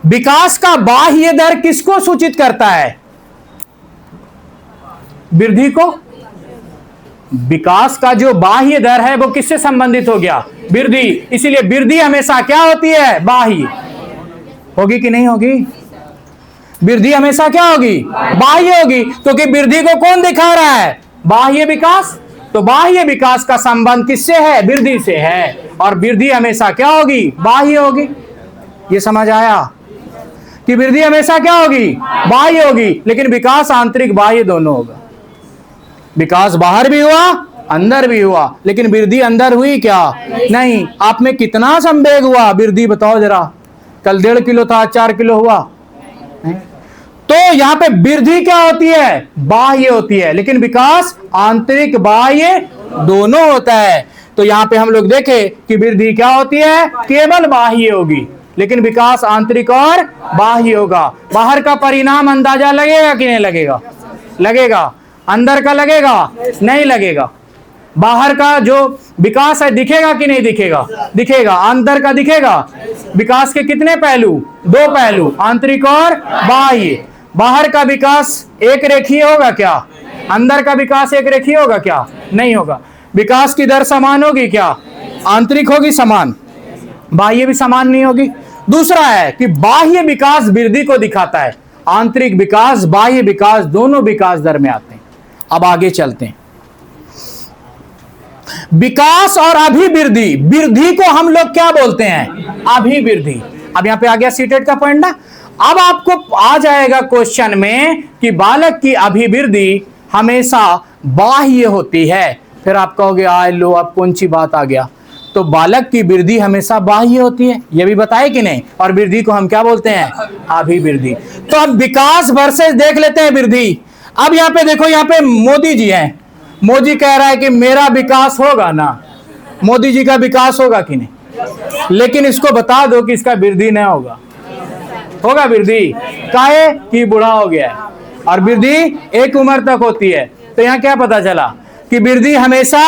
विकास का बाह्य दर किसको सूचित करता है, वृद्धि को। विकास का जो बाह्य दर है वो किससे संबंधित हो गया, वृद्धि। इसीलिए वृद्धि हमेशा क्या होती है, बाह्य होगी कि नहीं होगी। वृद्धि हमेशा क्या होगी, बाह्य होगी, क्योंकि वृद्धि को कौन दिखा रहा है, बाह्य विकास। तो बाह्य विकास का संबंध किससे है, वृद्धि से है, और वृद्धि हमेशा क्या होगी, बाह्य होगी। ये समझ आया कि वृद्धि हमेशा क्या होगी, बाह्य होगी, लेकिन विकास आंतरिक बाह्य दोनों होगा। विकास बाहर भी हुआ, अंदर भी हुआ, लेकिन वृद्धि अंदर हुई क्या? नहीं। आप में कितना संवेग हुआ वृद्धि बताओ जरा? कल 1.5 किलो था, 4 किलो हुआ। तो यहां पे वृद्धि क्या होती है? बाह्य होती है, लेकिन विकास आंतरिक बाह्य दोनों होता है। तो यहां पे हम लोग देखें कि वृद्धि क्या होती है? केवल बाह्य होगी, लेकिन विकास आंतरिक और बाह्य होगा। बाहर का परिणाम अंदाजा लगेगा कि नहीं लगेगा? लगेगा। अंदर का लगेगा? नहीं लगेगा। बाहर का जो विकास है दिखेगा कि नहीं दिखेगा? दिखेगा। अंदर का दिखेगा? विकास के कितने पहलू? 2 पहलू, आंतरिक और बाह्य। बाहर का विकास एक रेखीय होगा क्या? अंदर का विकास एक रेखीय होगा क्या? नहीं होगा। विकास की दर समान होगी क्या? आंतरिक होगी समान, बाह्य भी समान नहीं होगी। दूसरा है कि बाह्य विकास वृद्धि को दिखाता है, आंतरिक विकास बाह्य विकास दोनों विकास दर में आते हैं। अब आगे चलते हैं। विकास और अभिवृद्धि, वृद्धि को हम लोग क्या बोलते हैं? अभिवृद्धि। अब यहां पे आ गया सीटेट का पॉइंट ना। अब आपको आ जाएगा क्वेश्चन में कि बालक की अभिवृद्धि हमेशा बाह्य होती है। फिर आप कहोगे आए लो, अब कौन सी बात आ गया? तो बालक की वृद्धि हमेशा बाह्य होती है, ये भी बताए कि नहीं? और वृद्धि को हम क्या बोलते हैं? अभिवृद्धि। तो अब विकास वर्सेस देख लेते हैं वृद्धि। अब यहां पे देखो, यहां पे मोदी जी हैं। मोदी कह रहा है कि मेरा विकास होगा ना। मोदी जी का विकास होगा कि नहीं? लेकिन इसको बता दो कि इसका वृद्धि नहीं होगा। होगा वृद्धि? काहे कि बूढ़ा हो गया है, और वृद्धि एक उम्र तक होती है। तो यहां क्या पता चला कि वृद्धि हमेशा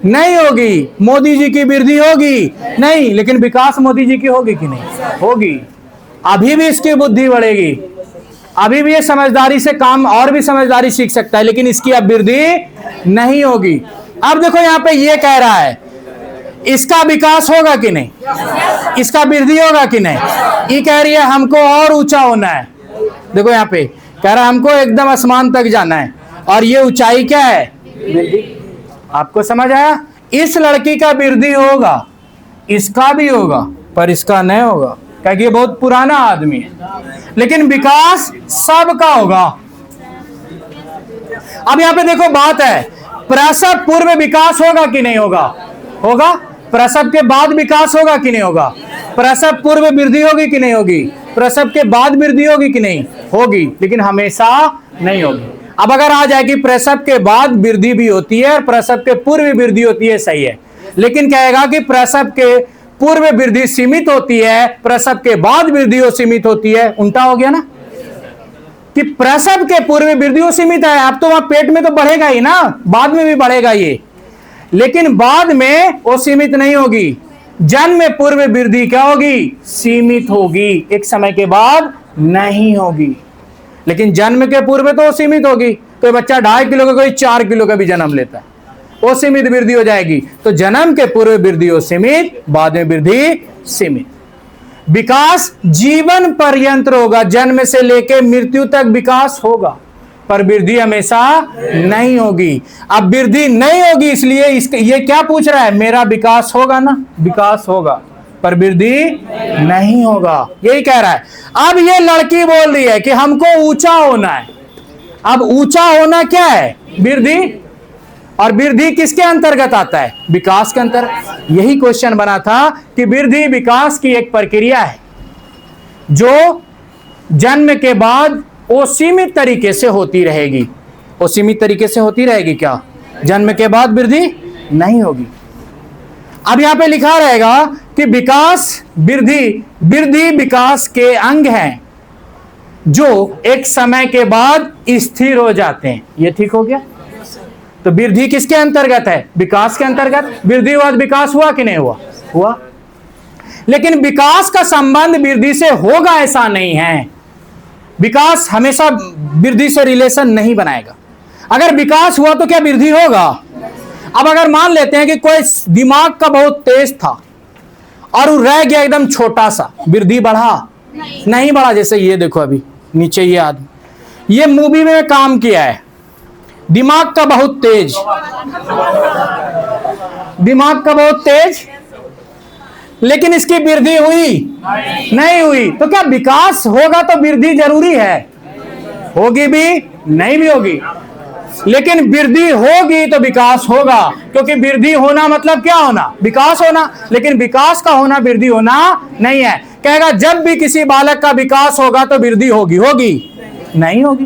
नहीं होगी। मोदी जी की वृद्धि होगी नहीं, लेकिन विकास मोदी जी की होगी कि नहीं? होगी। अभी भी इसकी बुद्धि बढ़ेगी, अभी भी ये समझदारी से काम और भी समझदारी सीख सकता है, लेकिन इसकी अब वृद्धि नहीं होगी। अब देखो यहां पे ये कह रहा है इसका विकास होगा कि नहीं? इसका वृद्धि होगा कि नहीं? ये कह रही है हमको और ऊंचा होना है। देखो यहां पे कह रहा है हमको एकदम आसमान तक जाना है, और ये ऊंचाई क्या है? वृद्धि। आपको समझ आया? इस लड़की का वृद्धि होगा, इसका भी होगा, पर इसका नहीं होगा क्योंकि ये बहुत पुराना आदमी है, लेकिन विकास सबका होगा। अब यहां पे देखो बात है, प्रसव पूर्व विकास होगा कि नहीं होगा? होगा। प्रसव के बाद विकास होगा कि नहीं होगा? प्रसव पूर्व वृद्धि होगी कि नहीं होगी? प्रसव के बाद वृद्धि होगी कि नहीं? होगी, लेकिन हमेशा नहीं होगी। अब अगर आ जाए कि प्रसव के बाद वृद्धि भी होती है और प्रसव के पूर्व वृद्धि होती है, सही है, लेकिन कहेगा कि प्रसव के पूर्व वृद्धि सीमित होती है, प्रसव के बाद वृद्धि सीमित होती है। उल्टा हो गया ना, कि प्रसव के पूर्व वृद्धि सीमित है। अब तो वहां पेट में तो बढ़ेगा ही ना, बाद में भी बढ़ेगा ये, लेकिन बाद में वो सीमित नहीं होगी। जन्म पूर्व वृद्धि क्या होगी? सीमित होगी, एक समय के बाद नहीं होगी। लेकिन जन्म के पूर्व तो वो सीमित होगी। तो बच्चा 2.5 किलो का, कोई 4 किलो का भी जन्म लेता है, वो सीमित वृद्धि हो जाएगी। तो जन्म के पूर्व वृद्धि हो सीमित, बाद में वृद्धि सीमित। विकास जीवन पर्यंत होगा, जन्म से लेकर मृत्यु तक विकास होगा, पर वृद्धि हमेशा नहीं होगी। अब वृद्धि नहीं होगी, इसलिए ये क्या पूछ रहा है? मेरा विकास होगा ना? विकास होगा, पर वृद्धि नहीं होगा, यही कह रहा है। अब ये लड़की बोल रही है कि हमको ऊंचा होना है। अब ऊंचा होना क्या है? वृद्धि। और वृद्धि किसके अंतर्गत आता है? विकास के अंतर्गत। यही क्वेश्चन बना था कि वृद्धि विकास की एक प्रक्रिया है जो जन्म के बाद वो सीमित तरीके से होती रहेगी। वो सीमित तरीके से होती रहेगी क्या? जन्म के बाद वृद्धि नहीं होगी। अब यहां पे लिखा रहेगा कि विकास वृद्धि विकास के अंग हैं जो एक समय के बाद स्थिर हो जाते हैं। ये ठीक हो गया? तो वृद्धि किसके अंतर्गत है? विकास के अंतर्गत। वृद्धि बाद विकास हुआ कि नहीं हुआ? हुआ। लेकिन विकास का संबंध वृद्धि से होगा ऐसा नहीं है। विकास हमेशा वृद्धि से रिलेशन नहीं बनाएगा। अगर विकास हुआ तो क्या वृद्धि होगा? अब अगर मान लेते हैं कि कोई दिमाग का बहुत तेज था और वो रह गया एकदम छोटा सा, वृद्धि बढ़ा? नहीं बढ़ा। जैसे ये देखो, अभी नीचे ये आदमी, ये मूवी में काम किया है, दिमाग का बहुत तेज, दिमाग का बहुत तेज, लेकिन इसकी वृद्धि हुई नहीं हुई। तो क्या विकास होगा तो वृद्धि जरूरी है? होगी भी, नहीं भी होगी। लेकिन वृद्धि होगी तो विकास होगा, क्योंकि वृद्धि होना मतलब क्या होना? विकास होना। लेकिन विकास का होना वृद्धि होना नहीं है। कहेगा जब भी किसी बालक का विकास होगा तो वृद्धि होगी, होगी नहीं होगी।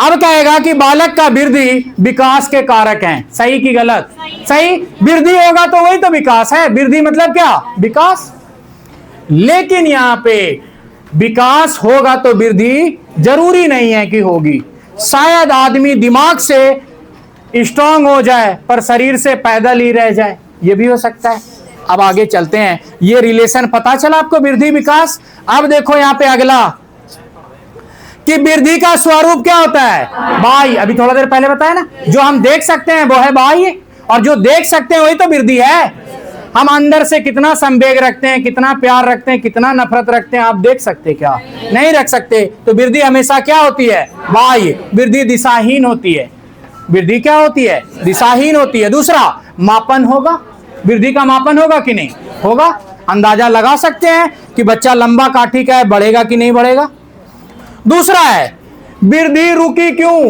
अब कहेगा कि बालक का वृद्धि विकास के कारक हैं। सही कि गलत? सही। वृद्धि होगा तो वही तो विकास है। वृद्धि मतलब क्या? विकास। लेकिन यहां पे विकास होगा तो वृद्धि जरूरी नहीं है कि होगी। शायद आदमी दिमाग से स्ट्रांग हो जाए पर शरीर से पैदल ही रह जाए, ये भी हो सकता है। अब आगे चलते हैं। ये रिलेशन पता चला आपको, वृद्धि विकास। अब देखो यहां पे अगला कि वृद्धि का स्वरूप क्या होता है? बाह्य। अभी थोड़ा देर पहले बताया ना, जो हम देख सकते हैं वो है बाह्य, और जो देख सकते हैं वही तो वृद्धि है। हम अंदर से कितना संवेग रखते हैं, कितना प्यार रखते हैं, कितना नफरत रखते हैं, आप देख सकते क्या? नहीं रख सकते। तो वृद्धि हमेशा क्या होती है? बाह्य। वृद्धि दिशाहीन होती है। वृद्धि क्या होती है? दिशाहीन होती है। दूसरा, मापन होगा। वृद्धि का मापन होगा कि नहीं? होगा। अंदाजा लगा सकते हैं कि बच्चा लंबा काठी का है, बढ़ेगा कि नहीं बढ़ेगा। दूसरा है, वृद्धि रुकी क्यों?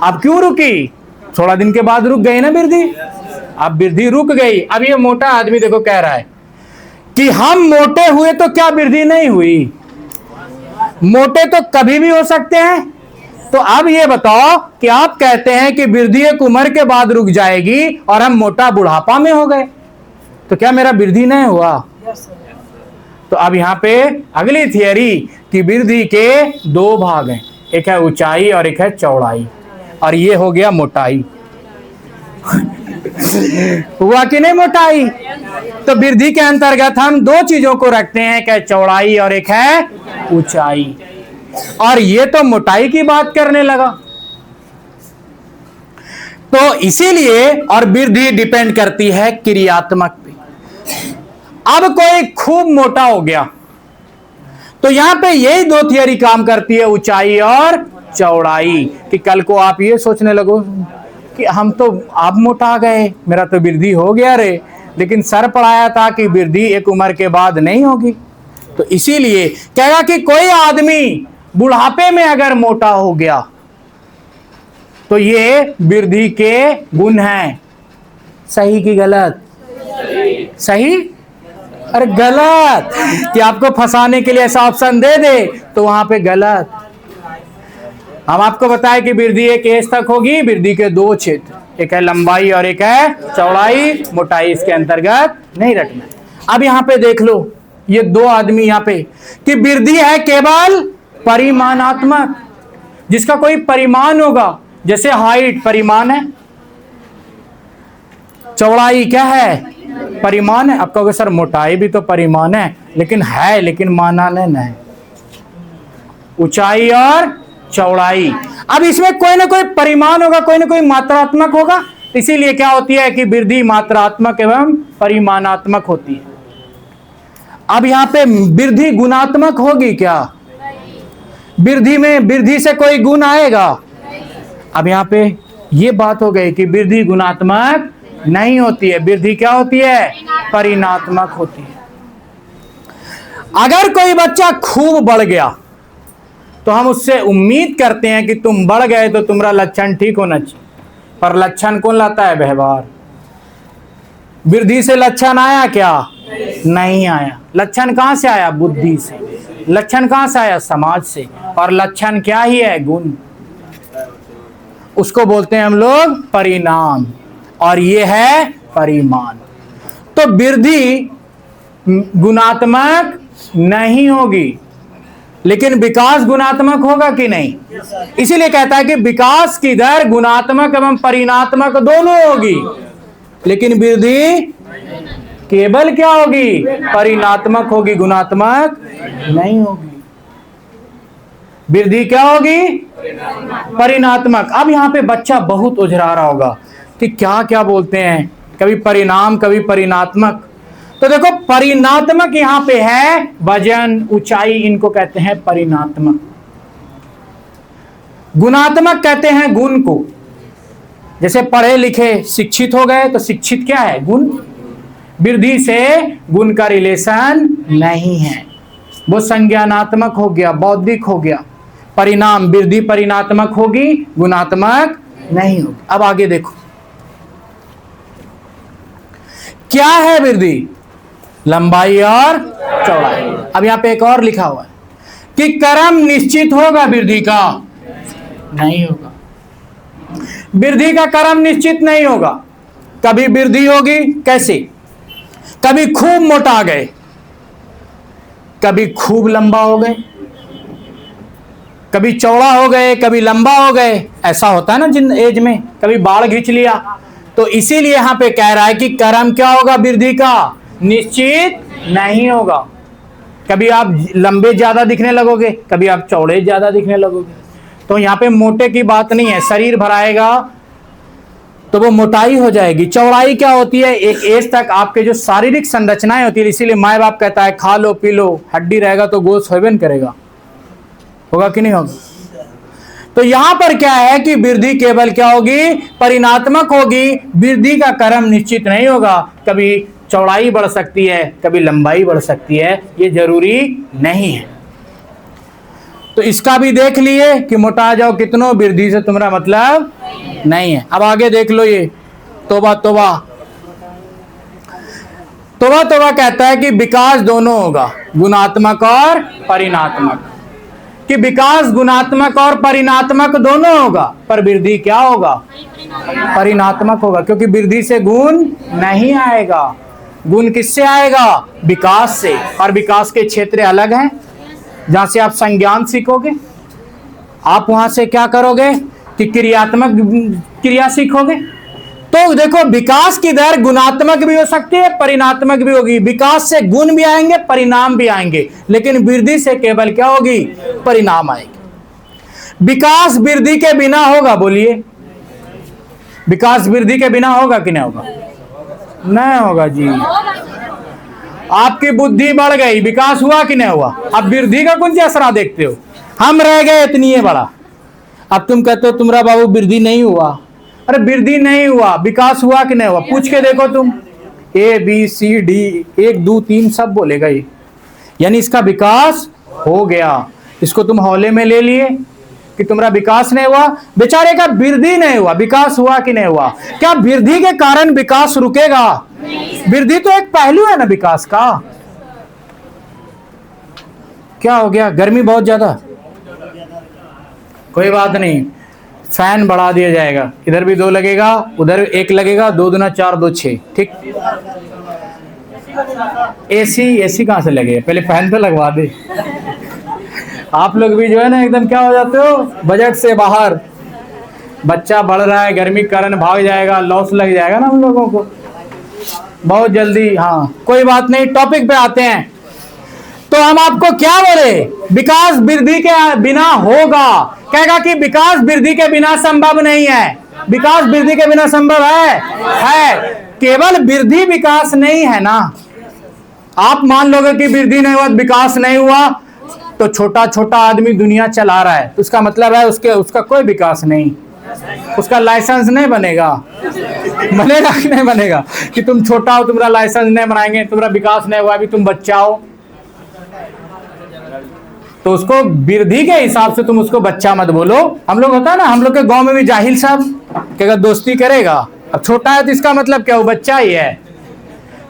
अब क्यों रुकी? थोड़ा दिन के बाद रुक गई ना वृद्धि। अब वृद्धि रुक गई। अब ये मोटा आदमी देखो कह रहा है कि हम मोटे हुए तो क्या वृद्धि नहीं हुई? मोटे तो कभी भी हो सकते हैं। तो अब ये बताओ कि आप कहते हैं कि वृद्धि एक उम्र के बाद रुक जाएगी और हम मोटा बुढ़ापा में हो गए, तो क्या मेरा वृद्धि नहीं हुआ? तो अब यहां पे अगली थियरी कि वृद्धि के दो भाग हैं, एक है ऊंचाई और एक है चौड़ाई, और ये हो गया मोटाई। हुआ कि नहीं मोटाई? तो वृद्धि के अंतर्गत हम दो चीजों को रखते हैं, एक है चौड़ाई और एक है ऊंचाई, और ये तो मोटाई की बात करने लगा। तो इसीलिए, और वृद्धि डिपेंड करती है क्रियात्मक पे। अब कोई खूब मोटा हो गया तो यहां पे यही दो थियरी काम करती है, ऊंचाई और चौड़ाई, कि कल को आप ये सोचने लगो कि हम तो आप मोटा गए, मेरा तो वृद्धि हो गया रे, लेकिन सर पढ़ाया था कि वृद्धि एक उम्र के बाद नहीं होगी। तो इसीलिए कहेगा कि कोई आदमी बुढ़ापे में अगर मोटा हो गया तो ये वृद्धि के गुण हैं। सही कि गलत? सही। अरे गलत, कि आपको फंसाने के लिए ऐसा ऑप्शन दे दे तो वहां पे गलत। हम आपको बताएं कि वृद्धि एक एज तक होगी। वृद्धि के दो क्षेत्र, एक है लंबाई और एक है चौड़ाई। मोटाई इसके अंतर्गत नहीं रखना। अब यहां पे देख लो ये दो आदमी यहां पे, कि वृद्धि है केवल परिमाणात्मक, जिसका कोई परिमाण होगा। जैसे हाइट परिमाण है, चौड़ाई क्या है? परिमाण है। आप कहोगे सर मोटाई भी तो परिमाण है, लेकिन माना नहीं। ऊंचाई और चौड़ाई, अब इसमें कोई ना कोई परिमाण होगा, कोई ना कोई मात्रात्मक होगा। इसीलिए क्या होती है कि वृद्धि मात्रात्मक एवं परिमाणात्मक होती है। अब यहां पे वृद्धि गुणात्मक होगी क्या? वृद्धि में वृद्धि से कोई गुण आएगा? अब यहां पे ये बात हो गई कि वृद्धि गुणात्मक नहीं होती है, वृद्धि क्या होती है? परिणात्मक होती है। अगर कोई बच्चा खूब बढ़ गया तो हम उससे उम्मीद करते हैं कि तुम बढ़ गए तो तुम्हारा लक्षण ठीक होना चाहिए, पर लक्षण कौन लाता है? व्यवहार। वृद्धि से लक्षण आया क्या? नहीं आया। लक्षण कहां से आया? बुद्धि से। लक्षण कहां से आया? समाज से। और लक्षण क्या ही है? गुण। उसको बोलते हैं हम लोग परिणाम, और ये है परिमाण। तो वृद्धि गुणात्मक नहीं होगी, लेकिन विकास गुणात्मक होगा कि नहीं? इसीलिए कहता है कि विकास की दर गुणात्मक एवं परिणात्मक दोनों होगी, लेकिन वृद्धि केवल क्या होगी? परिणात्मक होगी, गुणात्मक नहीं होगी। वृद्धि क्या होगी? परिणात्मक। अब यहां पे बच्चा बहुत उझरा रहा होगा कि क्या क्या बोलते हैं, कभी परिणाम कभी परिणात्मक। तो देखो परिणात्मक यहां पे है वजन, ऊंचाई, इनको कहते हैं परिणात्मक। गुणात्मक कहते हैं गुण को। जैसे पढ़े लिखे शिक्षित हो गए तो शिक्षित क्या है? गुण। वृद्धि से गुण का रिलेशन नहीं है, वो संज्ञानात्मक हो गया, बौद्धिक हो गया। परिणाम, वृद्धि परिणात्मक होगी, गुणात्मक नहीं होगी। अब आगे देखो क्या है वृद्धि, लंबाई और चौड़ाई। अब यहां पे एक और लिखा हुआ है कि क्रम निश्चित होगा, वृद्धि का नहीं होगा। वृद्धि का क्रम निश्चित नहीं होगा। कभी वृद्धि होगी कैसे, कभी खूब मोटा गए, कभी खूब लंबा हो गए, कभी चौड़ा हो गए, कभी लंबा हो गए। ऐसा होता है ना जिन एज में, कभी बाढ़ खींच लिया। तो इसीलिए यहां पे कह रहा है कि क्रम क्या होगा, वृद्धि का निश्चित नहीं होगा। कभी आप लंबे ज्यादा दिखने लगोगे, कभी आप चौड़े ज्यादा दिखने लगोगे। तो यहां पे मोटे की बात नहीं है, शरीर भराएगा तो वो मोटाई हो जाएगी। चौड़ाई क्या होती है, एक एज तक आपके जो शारीरिक संरचनाएं होती है, इसीलिए माँ बाप कहता है खा लो पी लो, हड्डी रहेगा तो गोश्त होबे न करेगा, होगा कि नहीं होगा। तो यहां पर क्या है कि वृद्धि केवल क्या होगी, परिणात्मक होगी। वृद्धि का क्रम निश्चित नहीं होगा। कभी चौड़ाई बढ़ सकती है, कभी लंबाई बढ़ सकती है, ये जरूरी नहीं है। तो इसका भी देख लिए कि मोटा जाओ कितनों, वृद्धि से तुम्हारा मतलब नहीं है। अब आगे देख लो, ये तोबा तोबा तोबा तोबा कहता है कि विकास दोनों होगा, गुणात्मक और परिणात्मक, कि विकास गुणात्मक और परिणात्मक दोनों होगा, पर वृद्धि क्या होगा, परिणात्मक होगा, क्योंकि वृद्धि से गुण नहीं आएगा। गुण किससे आएगा, विकास से। और विकास के क्षेत्र अलग हैं, जहां से आप संज्ञान सीखोगे, आप वहां से क्या करोगे कि क्रियात्मक क्रिया सीखोगे। तो देखो विकास की दर गुणात्मक भी हो सकती है, परिणात्मक भी होगी। विकास से गुण भी आएंगे, परिणाम भी आएंगे, लेकिन वृद्धि से केवल क्या होगी, परिणाम आएंगे। विकास वृद्धि के बिना होगा, बोलिए विकास वृद्धि के बिना होगा कि नहीं होगा, नहीं होगा जी। आपकी बुद्धि बढ़ गई, विकास हुआ कि नहीं हुआ। अब वृद्धि का कौन सा असरा देखते हो, हम रह गए इतनी है बड़ा, अब तुम कहते हो तुम्हारा बाबू वृद्धि नहीं हुआ। अरे वृद्धि नहीं हुआ, विकास हुआ कि नहीं हुआ, पूछ के देखो तुम। ए बी सी डी 1 2 3 सब बोलेगा ये, यानी इसका विकास हो गया। इसको तुम हौले में ले लिए कि तुम्हारा विकास नहीं हुआ, बेचारे का वृद्धि नहीं हुआ, विकास हुआ कि नहीं हुआ। क्या वृद्धि के कारण विकास रुकेगा, वृद्धि तो एक पहलू है ना विकास का। क्या हो गया, गर्मी बहुत ज्यादा, कोई बात नहीं, फैन बढ़ा दिया जाएगा, इधर भी 2 लगेगा, उधर 1 लगेगा, 2 दूना 4 2 6, ठीक। एसी कहां से लगेगा, पहले फैन तो लगवा दे। आप लोग भी जो है ना एकदम क्या हो जाते हो, बजट से बाहर। बच्चा बढ़ रहा है, गर्मी के कारण भाग जाएगा, लॉस लग जाएगा ना हम लोगों को बहुत जल्दी। हाँ कोई बात नहीं, टॉपिक पे आते हैं। तो हम आपको क्या बोले, विकास वृद्धि के बिना होगा, कहेगा कि विकास वृद्धि के बिना संभव नहीं है। विकास वृद्धि के बिना संभव है, केवल वृद्धि विकास नहीं है ना। आप मान लोगे कि वृद्धि नहीं हुआ, विकास नहीं हुआ, तो छोटा छोटा आदमी दुनिया चला रहा है, तो उसका मतलब है उसका कोई विकास नहीं, उसका लाइसेंस नहीं बनेगा। बनेगा कि नहीं बनेगा, कि तुम छोटा हो तुम्हारा लाइसेंस नहीं बनाएंगे, तुम्हारा विकास नहीं हुआ, अभी तुम बच्चा हो, तो उसको वृद्धि के हिसाब से तुम उसको बच्चा मत बोलो। हम लोग होता है ना, हम लोग के गांव में भी जाहिल साहब कि अगर दोस्ती करेगा, अब छोटा है तो इसका मतलब क्या, वो बच्चा ही है।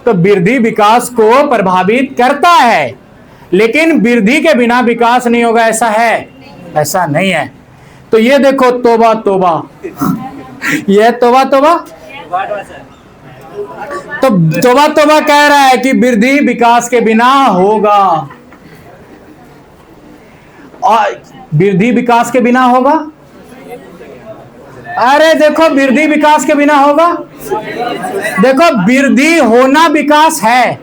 तो वृद्धि विकास को प्रभावित करता है, लेकिन वृद्धि के बिना विकास नहीं होगा, ऐसा है, ऐसा नहीं है। तो ये देखो तोबा तोबा, ये तोबा तोबा, तो तोबा तोबा कह रहा है कि वृद्धि विकास के बिना होगा, और वृद्धि विकास के बिना होगा। अरे देखो वृद्धि विकास के बिना होगा, देखो वृद्धि होना विकास है,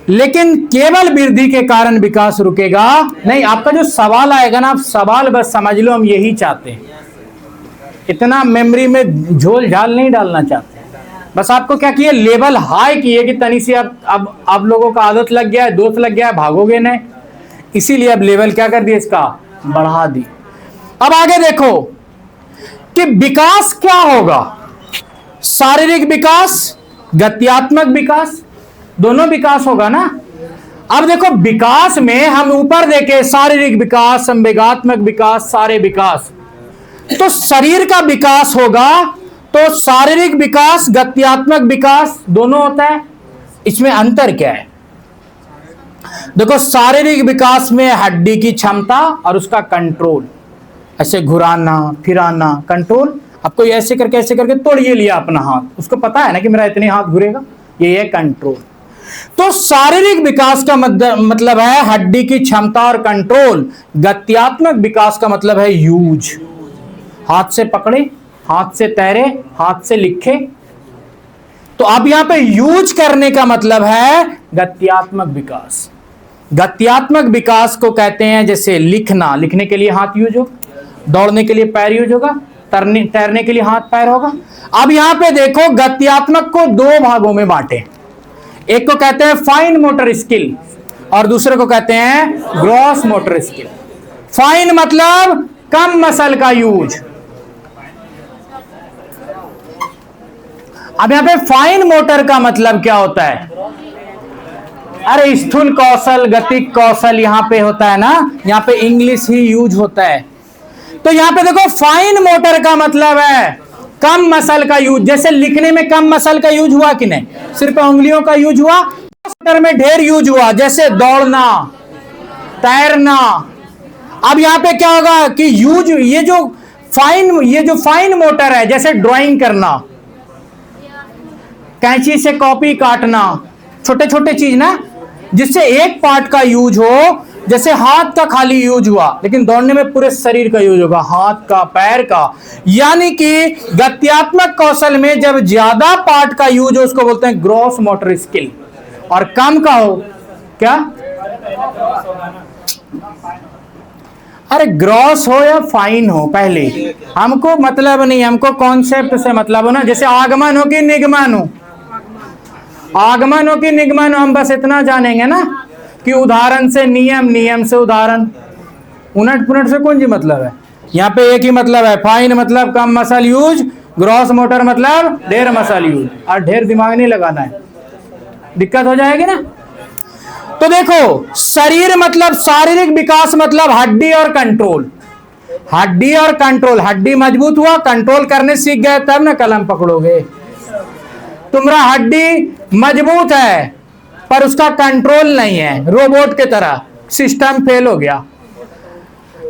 लेकिन केवल वृद्धि के कारण विकास रुकेगा नहीं। आपका जो सवाल आएगा ना, आप सवाल बस समझ लो, हम यही चाहते हैं, इतना मेमोरी में झोल झाल नहीं डालना चाहते। बस आपको क्या किए, लेवल हाई किए कि तनी सी अब आप लोगों का आदत लग गया है, दोस्त लग गया है, भागोगे नहीं, इसीलिए अब लेवल क्या कर दिया, इसका बढ़ा दी। अब आगे देखो कि विकास क्या होगा, शारीरिक विकास, गत्यात्मक विकास, दोनों विकास होगा ना। अब देखो विकास में हम ऊपर देखे शारीरिक विकास, संवेगात्मक विकास, सारे विकास। तो शरीर का विकास होगा तो शारीरिक विकास, गत्यात्मक विकास दोनों होता है। इसमें अंतर क्या है? देखो शारीरिक विकास में हड्डी की क्षमता और उसका कंट्रोल, ऐसे घुराना फिराना कंट्रोल। अब कोई ऐसे करके तोड़िए लिया अपना हाथ, उसको पता है ना कि मेरा इतने हाथ घुरेगा, ये है कंट्रोल। तो शारीरिक विकास का मतलब है हड्डी की क्षमता और कंट्रोल। गत्यात्मक विकास का मतलब है यूज, हाथ से पकड़े, हाथ से तैरे, हाथ से लिखे। तो अब यहां पे यूज करने का मतलब है गत्यात्मक विकास। गत्यात्मक विकास को कहते हैं जैसे लिखना, लिखने के लिए हाथ यूज हो, दौड़ने के लिए पैर यूज होगा, तैरने के लिए हाथ पैर होगा। अब यहां पे देखो गत्यात्मक को दो भागों में बांटे, एक को कहते हैं फाइन मोटर स्किल और दूसरे को कहते हैं ग्रॉस मोटर स्किल। फाइन मतलब कम मसल का यूज। अब यहां पे फाइन मोटर का मतलब क्या होता है? अरे स्थूल कौशल, गतिक कौशल यहां पे होता है ना, यहां पे इंग्लिश ही यूज होता है। तो यहां पे देखो फाइन मोटर का मतलब है कम मसल का यूज। जैसे लिखने में कम मसल का यूज हुआ कि नहीं, सिर्फ उंगलियों का यूज हुआ। मोटर में ढेर यूज हुआ, जैसे दौड़ना, तैरना। अब यहां पे क्या होगा कि यूज, ये जो फाइन मोटर है, जैसे ड्राइंग करना, कैंची से कॉपी काटना, छोटे छोटे चीज ना, जिससे एक पार्ट का यूज हो। जैसे हाथ का खाली यूज हुआ, लेकिन दौड़ने में पूरे शरीर का यूज होगा, हाथ का, पैर का। यानी कि गत्यात्मक कौशल में जब ज्यादा पार्ट का यूज हो उसको बोलते हैं ग्रॉस मोटर स्किल, और कम का हो क्या? अरे ग्रॉस हो या फाइन हो, पहले हमको मतलब नहीं, हमको कॉन्सेप्ट से मतलब हो ना। जैसे आगमन हो कि निगमन हो, आगमन हो कि निगमन हो, हम बस इतना जानेंगे ना कि उदाहरण से नियम, नियम से उदाहरण, उनट पुनट से कौन जी मतलब है। यहाँ पे एक ही मतलब है, फाइन मतलब कम मसल यूज, ग्रॉस मोटर मतलब ढेर मसल यूज। और ढेर दिमाग नहीं लगाना है, दिक्कत हो जाएगी ना। तो देखो शरीर मतलब शारीरिक विकास मतलब हड्डी और कंट्रोल। हड्डी और कंट्रोल, हड्डी मजबूत हुआ, कंट्रोल करने सीख गए तब ना कलम पकड़ोगे। तुम्हारा हड्डी मजबूत है पर उसका कंट्रोल नहीं है, रोबोट के तरह, सिस्टम फेल हो गया।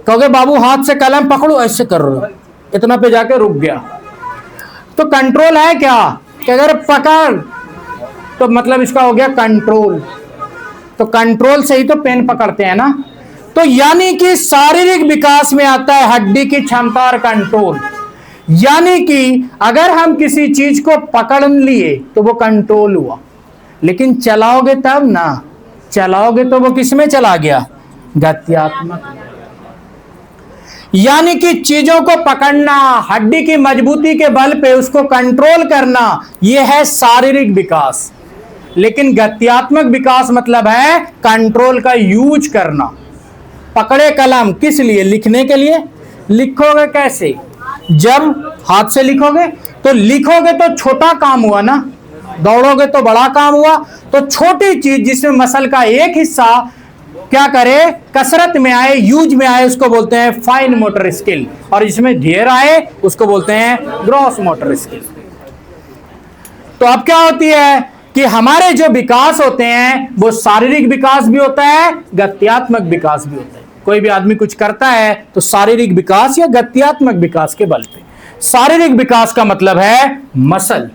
कहोगे बाबू हाथ से कलम पकड़ो, ऐसे कर रहे हो, इतना पे जाके रुक गया। तो कंट्रोल है क्या कि अगर पकड़ तो मतलब इसका हो गया कंट्रोल। तो कंट्रोल से ही तो पेन पकड़ते हैं ना। तो यानी कि शारीरिक विकास में आता है हड्डी की क्षमता और कंट्रोल। यानी कि अगर हम किसी चीज को पकड़ लिए तो वो कंट्रोल हुआ, लेकिन चलाओगे तब ना, चलाओगे तो वो किस में चला गया? गत्यात्मक। यानी कि चीजों को पकड़ना, हड्डी की मजबूती के बल पे उसको कंट्रोल करना, यह है शारीरिक विकास। लेकिन गत्यात्मक विकास मतलब है कंट्रोल का यूज करना। पकड़े कलम किस लिए? लिखने के लिए। लिखोगे कैसे? जब हाथ से लिखोगे तो लिखोगे तो छोटा काम हुआ ना, दौड़ोगे तो बड़ा काम हुआ। तो छोटी चीज जिसमें मसल का एक हिस्सा क्या करे, कसरत में आए, यूज में आए, उसको बोलते हैं फाइन मोटर स्किल, और जिसमें ढेर आए उसको बोलते हैं ग्रॉस मोटर स्किल। तो अब क्या होती है कि हमारे जो विकास होते हैं वो शारीरिक विकास भी होता है, गत्यात्मक विकास भी होता है। कोई भी आदमी कुछ करता है तो शारीरिक विकास या गत्यात्मक विकास के बल पे। शारीरिक विकास का मतलब है मसल,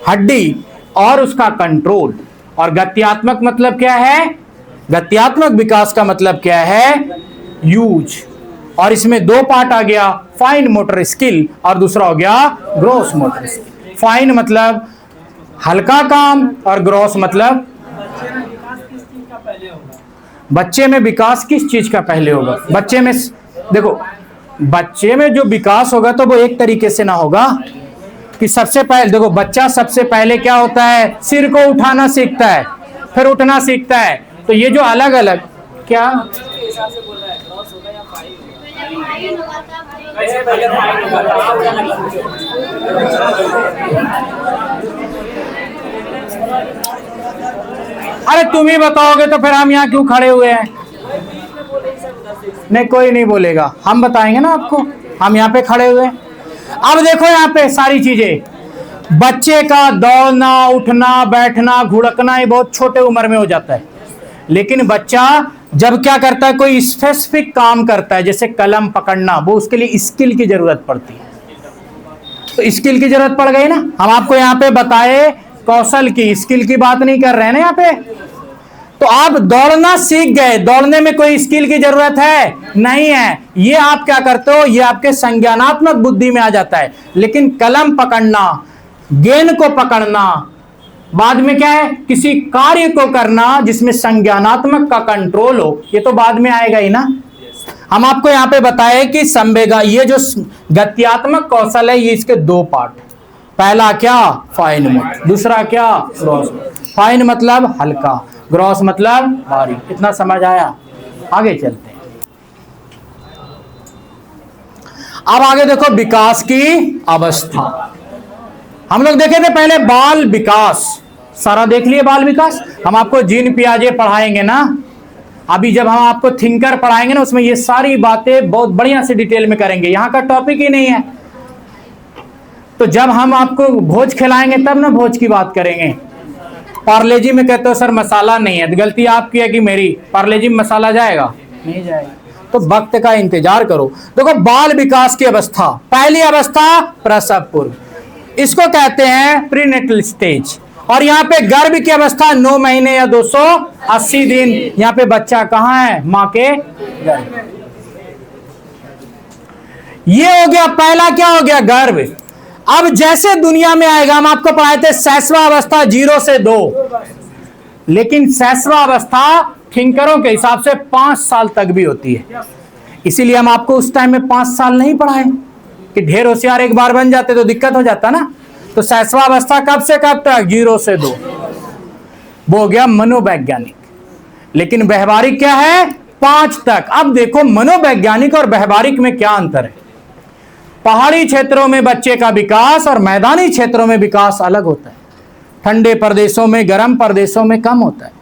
हड्डी और उसका कंट्रोल। और गत्यात्मक मतलब क्या है? गत्यात्मक विकास का मतलब क्या है? यूज। और इसमें दो पार्ट आ गया, फाइन मोटर स्किल और दूसरा हो गया ग्रॉस मोटर स्किल। फाइन मतलब हल्का काम और ग्रॉस मतलब बच्चे में विकास किस चीज का पहले होगा? बच्चे में देखो, बच्चे में जो विकास होगा तो वो एक तरीके से ना होगा कि सबसे पहले देखो, बच्चा सबसे पहले क्या होता है, सिर को उठाना सीखता है, फिर उठना सीखता है। तो ये जो अलग अलग क्या अरे तुम ही बताओगे तो फिर हम यहाँ क्यों खड़े हुए हैं? नहीं, कोई नहीं बोलेगा, हम बताएंगे ना आपको, हम यहाँ पे खड़े हुए हैं। अब देखो यहाँ पे सारी चीजें, बच्चे का दौड़ना, उठना, बैठना, घुड़कना ये बहुत छोटे उम्र में हो जाता है। लेकिन बच्चा जब क्या करता है, कोई स्पेसिफिक काम करता है, जैसे कलम पकड़ना, वो उसके लिए स्किल की जरूरत पड़ती है। तो स्किल की जरूरत पड़ गई ना। हम आपको यहाँ पे बताए कौशल की, स्किल की बात नहीं कर रहे हैं ना यहाँ पे। तो आप दौड़ना सीख गए, दौड़ने में कोई स्किल की जरूरत है नहीं है, ये आप क्या करते हो, ये आपके संज्ञानात्मक बुद्धि में आ जाता है। लेकिन कलम पकड़ना, गेंद को पकड़ना, बाद में क्या है, किसी कार्य को करना जिसमें संज्ञानात्मक का कंट्रोल हो, ये तो बाद में आएगा ही ना। हम आपको यहां पे बताए कि संवेगा, ये जो गत्यात्मक कौशल है, ये इसके दो पार्ट। पहला क्या, फाइन मोटर, दूसरा क्या, ग्रॉस। फाइन मतलब हल्का, ग्रॉस मतलब भारी। इतना समझ आया? आगे चलते हैं। अब आगे देखो विकास की अवस्था। हम लोग देखे थे पहले बाल विकास, सारा देख लिए बाल विकास। हम आपको जीन पियाजे पढ़ाएंगे ना, अभी जब हम आपको थिंकर पढ़ाएंगे ना, उसमें ये सारी बातें बहुत बढ़िया से डिटेल में करेंगे। यहां का टॉपिक ही नहीं है, तो जब हम आपको भोज खिलाएंगे तब ना भोज की बात करेंगे। पार्लेजी में कहते हो सर मसाला नहीं है, तो गलती आपकी है कि मेरी? पार्लेजी में मसाला जाएगा? नहीं जाएगा। तो वक्त का इंतजार करो। देखो बाल विकास की अवस्था, पहली अवस्था प्रसव पूर्व, इसको कहते हैं प्रीनेटल स्टेज। और यहाँ पे गर्भ की अवस्था 9 महीने या 280 दिन। यहाँ पे बच्चा कहाँ है, माँ के गर्भ। ये हो गया पहला, क्या हो गया, गर्भ। अब जैसे दुनिया में आएगा, हम आपको पढ़ाए थे शैशवा अवस्था 0 से 2, लेकिन शैशवा अवस्था थिंकरों के हिसाब से 5 साल तक भी होती है। इसीलिए हम आपको उस टाइम में 5 साल नहीं पढ़ाए कि ढेर होशियार एक बार बन जाते तो दिक्कत हो जाता ना। तो शैशवा अवस्था कब से कब तक, 0 से 2, वो हो गया मनोवैज्ञानिक। लेकिन व्यवहारिक क्या है, 5 तक। अब देखो मनोवैज्ञानिक और व्यवहारिक में क्या अंतर है। पहाड़ी क्षेत्रों में बच्चे का विकास और मैदानी क्षेत्रों में विकास अलग होता है। ठंडे प्रदेशों में, गर्म प्रदेशों में कम होता है।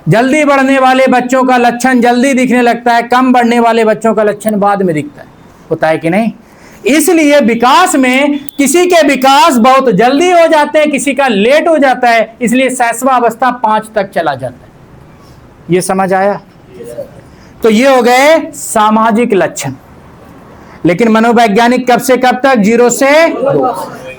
जल्दी बढ़ने वाले बच्चों का लक्षण जल्दी दिखने लगता है, कम बढ़ने वाले बच्चों का लक्षण बाद में दिखता है, होता है कि नहीं। इसलिए विकास में किसी के विकास बहुत जल्दी हो जाते हैं, किसी का लेट हो जाता है, इसलिए शैशवा अवस्था 5 तक चला जाता है। ये समझ आया? तो ये हो गए सामाजिक लक्षण। लेकिन मनोवैज्ञानिक कब से कब तक, 0 से 2।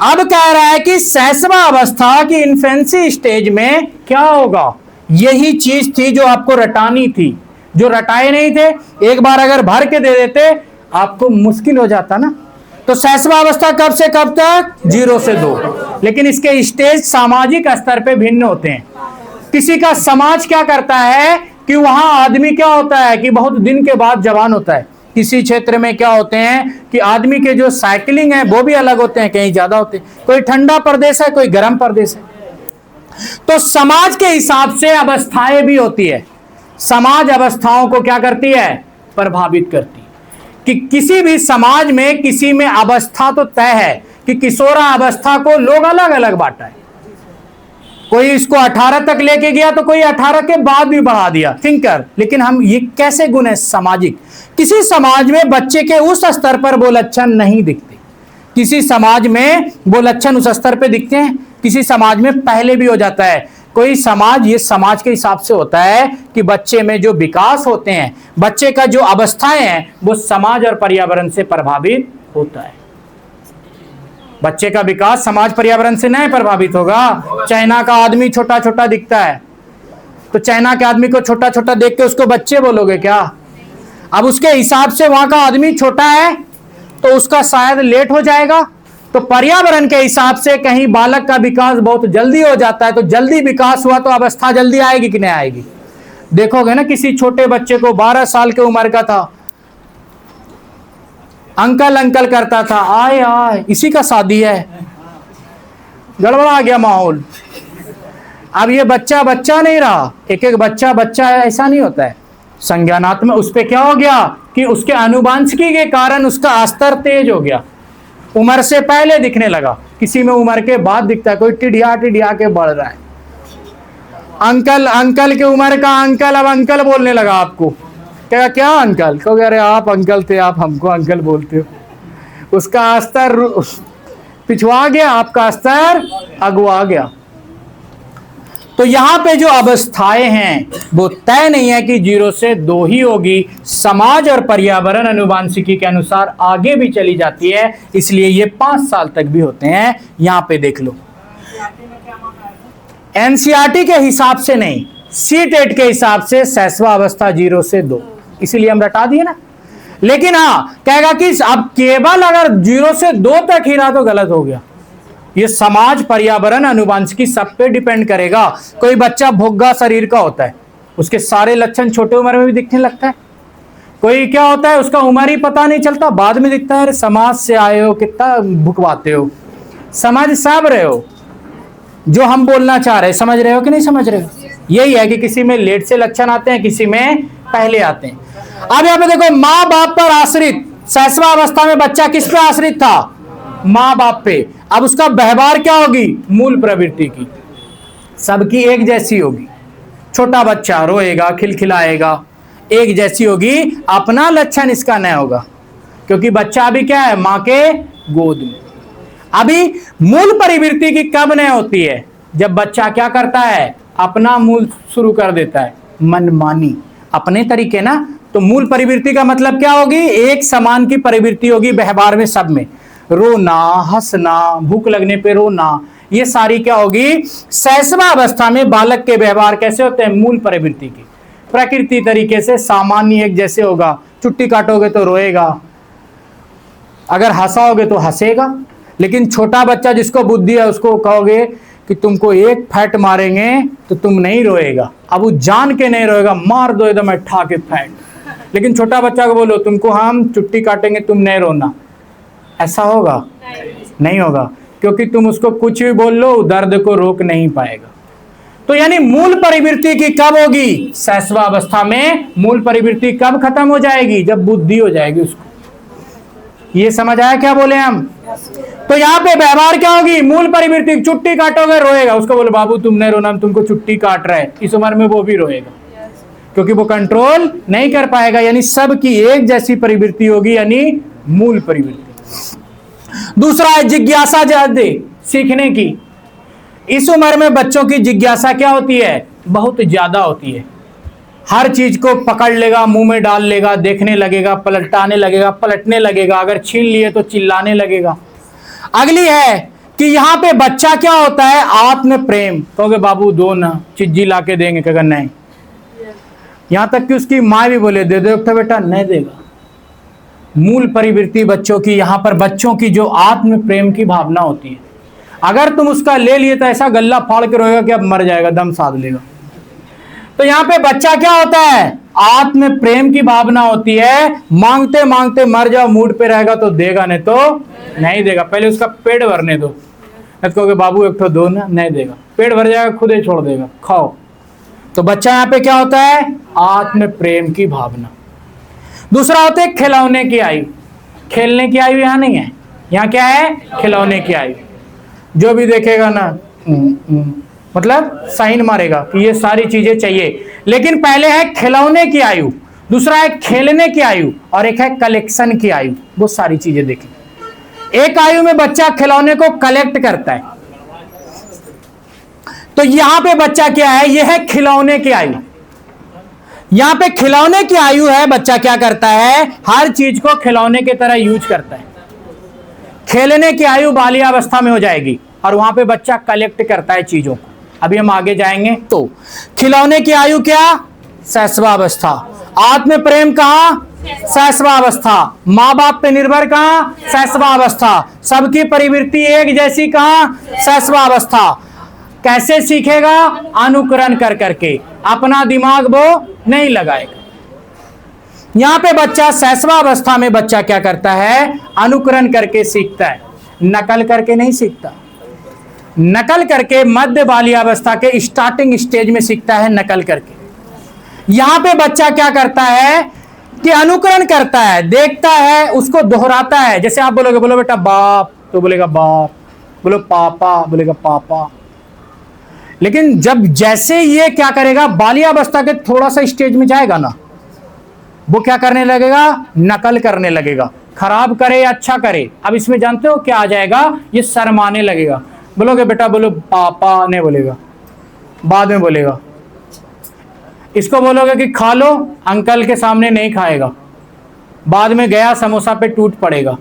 अब कह रहा है कि शैशवा अवस्था की इन्फेंसी स्टेज में क्या होगा, यही चीज थी जो आपको रटानी थी, जो रटाए नहीं थे। एक बार अगर भर के दे देते आपको मुश्किल हो जाता ना। तो शैशवा अवस्था कब से कब तक, 0 से 2। लेकिन इसके स्टेज सामाजिक स्तर पे भिन्न होते हैं। किसी का समाज क्या करता है कि वहां आदमी क्या होता है कि बहुत दिन के बाद जवान होता है। किसी क्षेत्र में क्या होते हैं कि आदमी के जो साइकिलिंग है वो भी अलग होते हैं, कहीं ज्यादा होते हैं। कोई ठंडा प्रदेश है, कोई गर्म प्रदेश है। तो समाज के हिसाब से अवस्थाएं भी होती है। समाज अवस्थाओं को क्या करती है, प्रभावित करती है। कि किसी भी समाज में किसी में अवस्था तो तय है कि किशोरा अवस्था को लोग अलग अलग बांटा है। कोई इसको 18 तक लेके गया तो कोई 18 के बाद भी बढ़ा दिया, थिंकर। लेकिन हम ये कैसे गुण है, सामाजिक। किसी समाज में बच्चे के उस स्तर पर वो लक्षण नहीं दिखते, किसी समाज में वो लक्षण उस स्तर पे दिखते हैं, किसी समाज में पहले भी हो जाता है। कोई समाज, ये समाज के हिसाब से होता है कि बच्चे में जो विकास होते हैं, बच्चे का जो अवस्थाएं हैं, वो समाज और पर्यावरण से प्रभावित होता है। बच्चे का विकास समाज पर्यावरण से नहीं प्रभावित होगा। चाइना का आदमी छोटा छोटा दिखता है, तो चाइना के आदमी को छोटा छोटा देख के उसको बच्चे बोलोगे क्या? अब उसके हिसाब से वहां का आदमी छोटा है तो उसका शायद लेट हो जाएगा। तो पर्यावरण के हिसाब से कहीं बालक का विकास बहुत जल्दी हो जाता है, तो जल्दी विकास हुआ तो अवस्था जल्दी आएगी कि नहीं आएगी। देखोगे ना, किसी छोटे बच्चे को 12 साल की उम्र का था, अंकल अंकल करता था, आए आए इसी का शादी है, गड़बड़ा गया माहौल। अब ये बच्चा बच्चा नहीं रहा, एक एक बच्चा बच्चा है, ऐसा नहीं होता है। संज्ञानात्मक उस पे क्या हो गया कि उसके अनुवांशिकी के कारण उसका स्तर तेज हो गया, उम्र से पहले दिखने लगा, किसी में उम्र के बाद दिखता है, कोई टिढ़िया टिढ़िया के बढ़ रहा है। अंकल, अंकल की उम्र का अंकल अब अंकल बोलने लगा आपको, कहेगा क्या अंकल, कहोगे अरे आप अंकल थे, आप हमको अंकल बोलते हो। उसका स्तर पिछवा गया, आपका स्तर अगवा गया। तो यहां पे जो अवस्थाएं हैं वो तय नहीं है कि 0 से 2 ही होगी, समाज और पर्यावरण अनुवांशिकी के अनुसार आगे भी चली जाती है, इसलिए ये 5 साल तक भी होते हैं। यहां पे देख लो, एनसीईआरटी के हिसाब से नहीं, सीटेट के हिसाब से शैशवा अवस्था 0 से 2, इसीलिए हम रटा दिए ना। लेकिन हाँ कहेगा कि अब केवल अगर 0 से 2 तक ही रहा तो गलत हो गया। ये समाज, पर्यावरण, अनुवांशिकी सब पे डिपेंड करेगा। कोई बच्चा भुग्गा शरीर का होता है, उसके सारे लक्षण छोटे उम्र में भी दिखने लगता है। कोई क्या होता है, उसका उम्र ही पता नहीं चलता, बाद में दिखता है अरे समाज से आए हो, कितना भुकवाते हो, समझ सब रहे हो जो हम बोलना चाह रहे हैं, समझ रहे हो कि नहीं समझ रहे हो। यही है कि किसी में लेट से लक्षण आते हैं, किसी में पहले आते हैं। अब यहां पे देखो, माँ बाप पर आश्रित, शैशवा अवस्था में बच्चा किस पे आश्रित था, माँ बाप पे। अब उसका व्यवहार क्या होगी, मूल प्रवृत्ति की, सबकी एक जैसी होगी। छोटा बच्चा रोएगा, खिलखिलाएगा, एक जैसी होगी। अपना लक्षण इसका नहीं होगा, क्योंकि बच्चा अभी क्या है, माँ के गोद में। अभी मूल प्रवृत्ति की कब नहीं होती है, जब बच्चा क्या करता है, अपना मूल शुरू कर देता है, मनमानी अपने तरीके ना। तो मूल प्रवृत्ति का मतलब क्या होगी, एक समान की प्रवृत्ति होगी व्यवहार में, सब में। रोना, हंसना, भूख लगने पे रोना, ये सारी क्या होगी, शैशवा अवस्था में बालक के व्यवहार कैसे होते हैं, मूल प्रवृत्ति की, प्रकृति तरीके से सामान्य एक जैसे होगा। चुट्टी काटोगे तो रोएगा, अगर हंसाओगे तो हंसेगा। लेकिन छोटा बच्चा जिसको बुद्धि है उसको कहोगे कि तुमको एक फैट मारेंगे तो तुम नहीं रोएगा, अब वो जान के नहीं रोएगा, मार दो एकदम ठा के फैट। लेकिन छोटा बच्चा को बोलो तुमको हम चुट्टी काटेंगे, तुम नहीं रोना, ऐसा होगा नहीं होगा, क्योंकि तुम उसको कुछ भी बोल लो, दर्द को रोक नहीं पाएगा। तो यानी मूल प्रवृत्ति की कब होगी, शैशवा अवस्था में। मूल प्रवृत्ति कब खत्म हो जाएगी, जब बुद्धि हो जाएगी उसको। ये समझ आया क्या बोले हम। तो यहाँ पे व्यवहार क्या होगी, मूल प्रवृत्ति, चुट्टी काटोगे रोएगा, उसको बोलो बाबू तुम नहीं रोना, हम तुमको चुट्टी काट रहे हैं, इस उम्र में वो भी रोएगा, क्योंकि वो कंट्रोल नहीं कर पाएगा। यानी सबकी एक जैसी प्रवृत्ति होगी, यानी मूल प्रवृत्ति। दूसरा है जिज्ञासा ज्यादा सीखने की। इस उम्र में बच्चों की जिज्ञासा क्या होती है, बहुत ज्यादा होती है। हर चीज को पकड़ लेगा, मुंह में डाल लेगा, देखने लगेगा, पलटाने लगेगा, पलटने लगेगा, अगर छीन लिए तो चिल्लाने लगेगा। अगली है कि यहाँ पे बच्चा क्या होता है, आत्म प्रेम। कहोगे बाबू दो ना, चिज्जी ला के देंगे, कहेगा नहीं। यहां तक कि उसकी माँ भी बोले दे दो तो बेटा नहीं देगा। मूल प्रवृत्ति बच्चों की, यहां पर बच्चों की जो आत्म प्रेम की भावना होती है, अगर तुम उसका ले लिए तो ऐसा गल्ला फाड़ के रोएगा कि अब मर जाएगा, दम साध लेगा। तो यहाँ पे बच्चा क्या होता है, आत्म प्रेम की भावना होती है। मांगते मांगते मर जाओ, मूड पे रहेगा तो देगा, नहीं तो नहीं देगा। पहले उसका पेट भरने दो, नहीं तो कहोगे बाबू एक तो दो ना, नहीं देगा, पेट भर जाएगा, खुद ही छोड़ देगा, खाओ। तो बच्चा यहाँ पे क्या होता है, आत्म प्रेम की भावना। दूसरा होता है खिलौने की आयु। खेलने की आयु यहाँ नहीं है, यहाँ क्या है, खिलौने की आयु। जो भी देखेगा ना मतलब साइन मारेगा कि ये सारी चीजें चाहिए। लेकिन पहले है खिलौने की आयु, दूसरा है खेलने की आयु, और एक है कलेक्शन की आयु। वो सारी चीजें देखें। एक आयु में बच्चा खिलौने को कलेक्ट करता है, तो यहां पे बच्चा क्या है, यह है खिलौने की आयु। यहां पे खिलौने की आयु है, बच्चा क्या करता है, हर चीज को खिलौने की तरह यूज करता है। खेलने की आयु बाल्यावस्था में हो जाएगी, और वहां पे बच्चा कलेक्ट करता है चीजों को। अभी हम आगे जाएंगे। तो खिलौने की आयु क्या, शैशवा अवस्था। आत्म प्रेम कहां, शैशवा अवस्था। माँ बाप पे निर्भर कहां, शैशवा अवस्था। सबकी प्रवृत्ति एक जैसी कहां, शैशवा अवस्था। कैसे सीखेगा, अनुकरण कर करके, अपना दिमाग वो नहीं लगाएगा। यहां पे बच्चा शैशवा अवस्था में बच्चा क्या करता है, अनुकरण करके सीखता है, नकल करके नहीं सीखता। नकल करके मध्य बाल्यावस्था के स्टार्टिंग स्टेज में सीखता है, नकल करके। यहां पे बच्चा क्या करता है कि अनुकरण करता है, देखता है, उसको दोहराता है। जैसे आप बोलोगे, बोलो बेटा बाप, तो बोलेगा बाप, बोलो पापा, बोलेगा पापा। लेकिन जब जैसे ये क्या करेगा, बाल्यावस्था के थोड़ा सा स्टेज में जाएगा ना, वो क्या करने लगेगा, नकल करने लगेगा, खराब करे या अच्छा करे। अब इसमें जानते हो क्या आ जाएगा, ये शर्माने लगेगा। बोलोगे बेटा बोलो, पापा नहीं बोलेगा, बाद में बोलेगा। इसको बोलोगे कि खा लो, अंकल के सामने नहीं खाएगा, बाद में गया समोसा पे टूट पड़ेगा।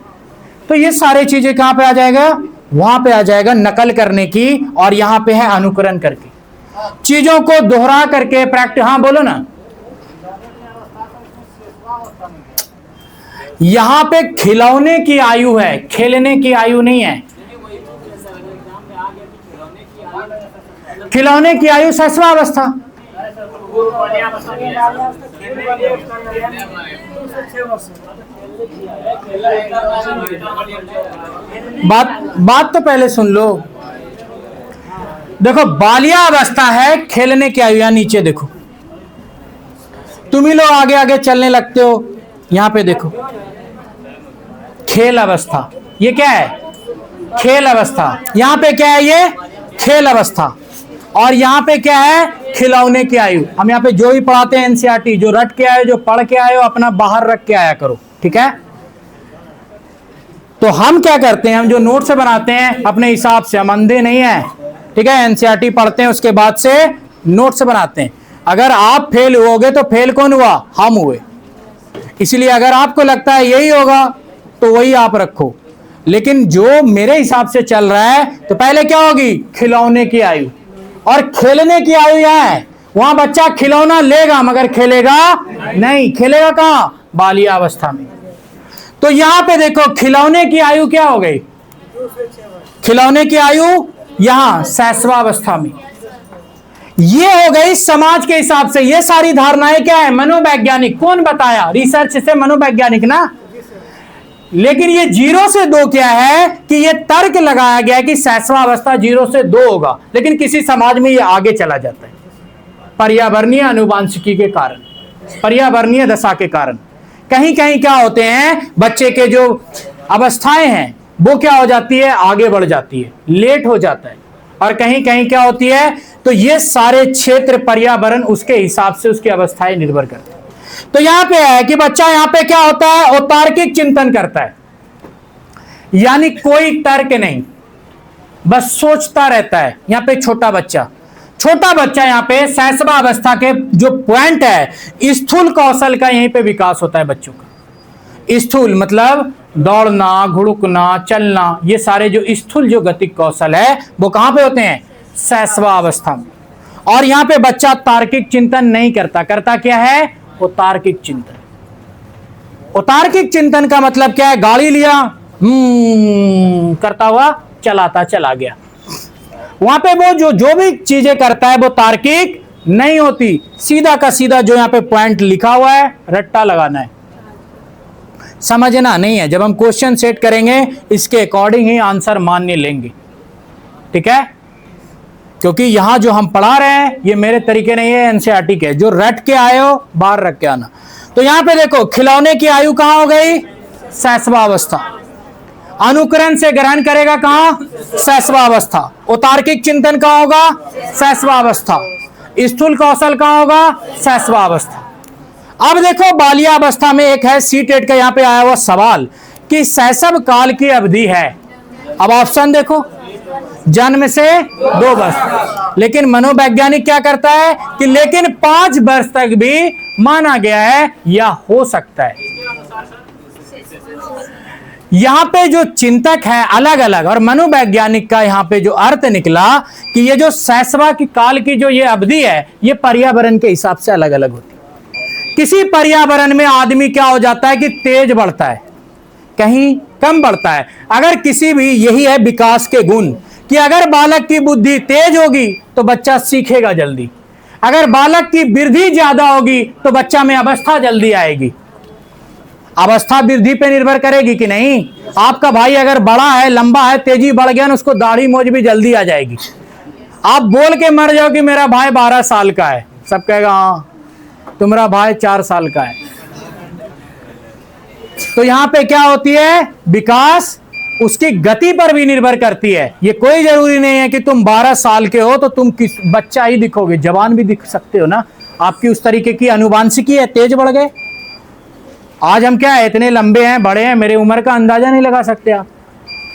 तो ये सारी चीजें कहां पे आ जाएगा, वहां पे आ जाएगा नकल करने की, और यहां पे है अनुकरण करके, चीजों को दोहरा करके प्रैक्टिस। हाँ बोलो ना। यहां पे खिलौने की आयु है, खेलने की आयु नहीं है। खिलौने की आयु शैशवावस्था। बात तो पहले सुन लो। देखो बाल्यावस्था है, खेलने की आयु। यहां नीचे देखो, तुम ही लोग आगे आगे चलने लगते हो। यहां पे देखो खेल अवस्था, ये क्या है, खेल अवस्था। यहां पे क्या है, ये खेल अवस्था। और यहां पे क्या है, खिलौने की आयु। हम यहां पे जो भी पढ़ाते हैं एनसीईआरटी, जो रट के आए, जो पढ़ के आए हो, अपना बाहर रख के आया करो, ठीक है। तो हम क्या करते हैं, हम जो नोट से बनाते हैं अपने हिसाब से, हम अंधे नहीं है, ठीक है। एनसीईआरटी पढ़ते हैं, उसके बाद से नोट से बनाते हैं। अगर आप फेल हुओगे तो फेल कौन हुआ, हम हुए। इसलिए अगर आपको लगता है यही होगा तो वही आप रखो। लेकिन जो मेरे हिसाब से चल रहा है, तो पहले क्या होगी, खिलौने की आयु। और खेलने की आयु यहां है। वहां बच्चा खिलौना लेगा मगर खेलेगा नहीं। खेलेगा कहां, बाल्यावस्था में। तो यहां पे देखो खिलौने की आयु क्या हो गई, खिलौने की आयु यहां शैशवावस्था में। ये हो गई समाज के हिसाब से। ये सारी धारणाएं क्या है, मनोवैज्ञानिक। कौन बताया, रिसर्च से मनोवैज्ञानिक ना। लेकिन ये 0 से 2 क्या है कि ये तर्क लगाया गया है कि शैशवावस्था 0 से 2 होगा। लेकिन किसी समाज में ये आगे चला जाता है, पर्यावरणीय अनुवांशिकी के कारण, पर्यावरणीय दशा के कारण। कहीं कहीं क्या होते हैं, बच्चे के जो अवस्थाएं हैं वो क्या हो जाती है, आगे बढ़ जाती है, लेट हो जाता है। और कहीं कहीं क्या होती है, तो ये सारे क्षेत्र पर्यावरण उसके हिसाब से उसकी अवस्थाएं निर्भर करती है। तो यहां पे है कि बच्चा यहां पे क्या होता है, वो तार्किक चिंतन करता है, यानी कोई तर्क नहीं, बस सोचता रहता है। यहां पे छोटा बच्चा यहां पे शैशवावस्था के जो पॉइंट है, स्थूल कौशल का यहीं पे विकास होता है बच्चों का। स्थूल मतलब दौड़ना, घुड़कना, चलना, ये सारे जो स्थूल जो गतिक कौशल है वो कहां पे होते हैं, शैशवावस्था में। और यहां पे बच्चा तार्किक चिंतन नहीं करता। करता क्या है, वो तार्किक चिंतन। वो तार्किक चिंतन का मतलब क्या है, गाड़ी लिया, करता हुआ चलाता चला गया। वहां पे वो जो भी चीजें करता है वो तार्किक नहीं होती। सीधा का सीधा जो यहां पे पॉइंट लिखा हुआ है, रट्टा लगाना है, समझना नहीं है। जब हम क्वेश्चन सेट करेंगे इसके अकॉर्डिंग ही आंसर मान्य लेंगे, ठीक है। क्योंकि यहां जो हम पढ़ा रहे हैं ये मेरे तरीके नहीं है, एनसीईआरटी के। जो रट के आए हो बाहर रख के आना। तो यहां पे देखो खिलौने की आयु कहां हो गई, शैशवावस्था। अनुकरण से ग्रहण करेगा कहां, शैशवावस्था। तार्किक चिंतन कहां होगा, शैशवावस्था। स्थूल कौशल कहां होगा, शैशवावस्था। अब देखो बाल्यावस्था में एक है सीटेट का यहां पे आया हुआ सवाल कि शैशव काल की अवधि है। अब ऑप्शन देखो, जन्म से 2 वर्ष। लेकिन मनोवैज्ञानिक क्या करता है कि लेकिन 5 वर्ष तक भी माना गया है या हो सकता है। यहां पे जो चिंतक है अलग अलग, और मनोवैज्ञानिक का यहां पे जो अर्थ निकला कि ये जो शैशवा की काल की जो ये अवधि है, ये पर्यावरण के हिसाब से अलग अलग होती है। किसी पर्यावरण में आदमी क्या हो जाता है कि तेज बढ़ता है, कहीं कम बढ़ता है। अगर किसी भी, यही है विकास के गुण, कि अगर बालक की बुद्धि तेज होगी तो बच्चा सीखेगा जल्दी। अगर बालक की वृद्धि ज्यादा होगी तो बच्चा में अवस्था जल्दी आएगी। अवस्था वृद्धि पे निर्भर करेगी कि नहीं। आपका भाई अगर बड़ा है, लंबा है, तेजी बढ़ गया ना, उसको दाढ़ी मोज भी जल्दी आ जाएगी। आप बोल के मर जाओ कि मेरा भाई 12 साल का है, सब कहेगा हाँ तुम्हारा भाई 4 साल का है। तो यहां पे क्या होती है, विकास उसकी गति पर भी निर्भर करती है। ये कोई जरूरी नहीं है कि तुम 12 साल के हो तो तुम किस बच्चा ही दिखोगे, जवान भी दिख सकते हो ना। आपकी उस तरीके की अनुवांशिकी है, तेज बढ़ गए। आज हम क्या है, इतने लंबे हैं, बड़े हैं, मेरे उम्र का अंदाजा नहीं लगा सकते आप,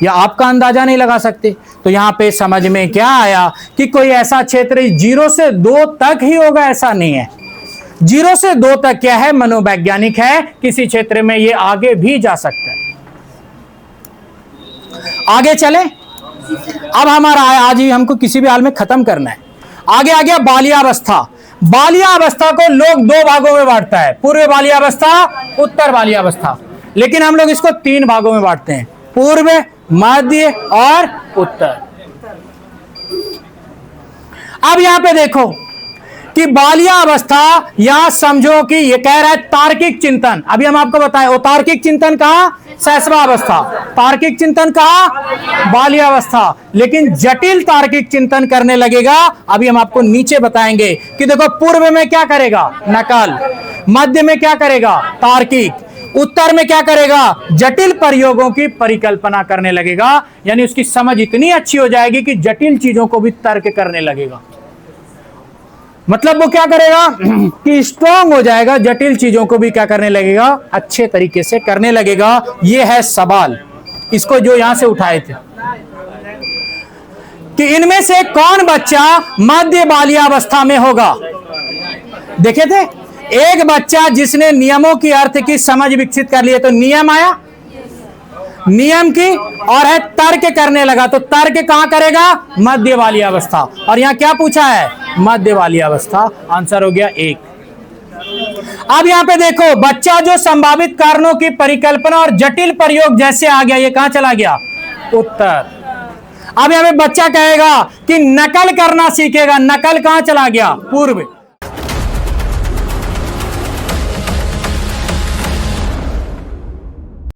या आपका अंदाजा नहीं लगा सकते। तो यहां पे समझ में क्या आया कि कोई ऐसा क्षेत्र 0 से 2 तक ही होगा, ऐसा नहीं है। 0 से 2 तक क्या है, मनोवैज्ञानिक है, किसी क्षेत्र में ये आगे भी जा सकता है। आगे चले, अब हमारा आज ही हमको किसी भी हाल में खत्म करना है। आगे आ गया बाल्यावस्था। बाल्यावस्था को लोग 2 भागों में बांटता है, पूर्व बाल्यावस्था, उत्तर बाल्यावस्था। लेकिन हम लोग इसको 3 भागों में बांटते हैं, पूर्व, मध्य और उत्तर। अब यहां पे देखो कि बाल्यावस्था, यहां समझो कि ये कह रहा है तार्किक चिंतन। अभी हम आपको बताएं, वो तार्किक चिंतन कहां, शैशवावस्था। तार्किक चिंतन कहां, बाल्यावस्था। लेकिन जटिल तार्किक चिंतन करने लगेगा, अभी हम आपको नीचे बताएंगे कि देखो पूर्व में क्या करेगा, नकल, मध्य में क्या करेगा, तार्किक, उत्तर में क्या करेगा, जटिल प्रयोगों की परिकल्पना करने लगेगा। यानी उसकी समझ इतनी अच्छी हो जाएगी कि जटिल चीजों को भी तर्क करने लगेगा। मतलब वो क्या करेगा कि स्ट्रांग हो जाएगा, जटिल चीजों को भी क्या करने लगेगा, अच्छे तरीके से करने लगेगा। ये है सवाल, इसको जो यहां से उठाए थे कि इनमें से कौन बच्चा मध्य बाल्यावस्था में होगा। देखे थे, एक बच्चा जिसने नियमों की अर्थ की समझ विकसित कर लिए, तो नियम आया, नियम की, और है तर्क करने लगा, तो तर्क कहां करेगा, मध्य बाल्यावस्था। और यहां क्या पूछा है, मध्य बाल्यावस्था। आंसर हो गया 1। अब यहां पे देखो, बच्चा जो संभावित कारणों की परिकल्पना और जटिल प्रयोग जैसे आ गया, ये कहां चला गया, उत्तर। अब यहां पे बच्चा कहेगा कि नकल करना सीखेगा, नकल कहां चला गया, पूर्व।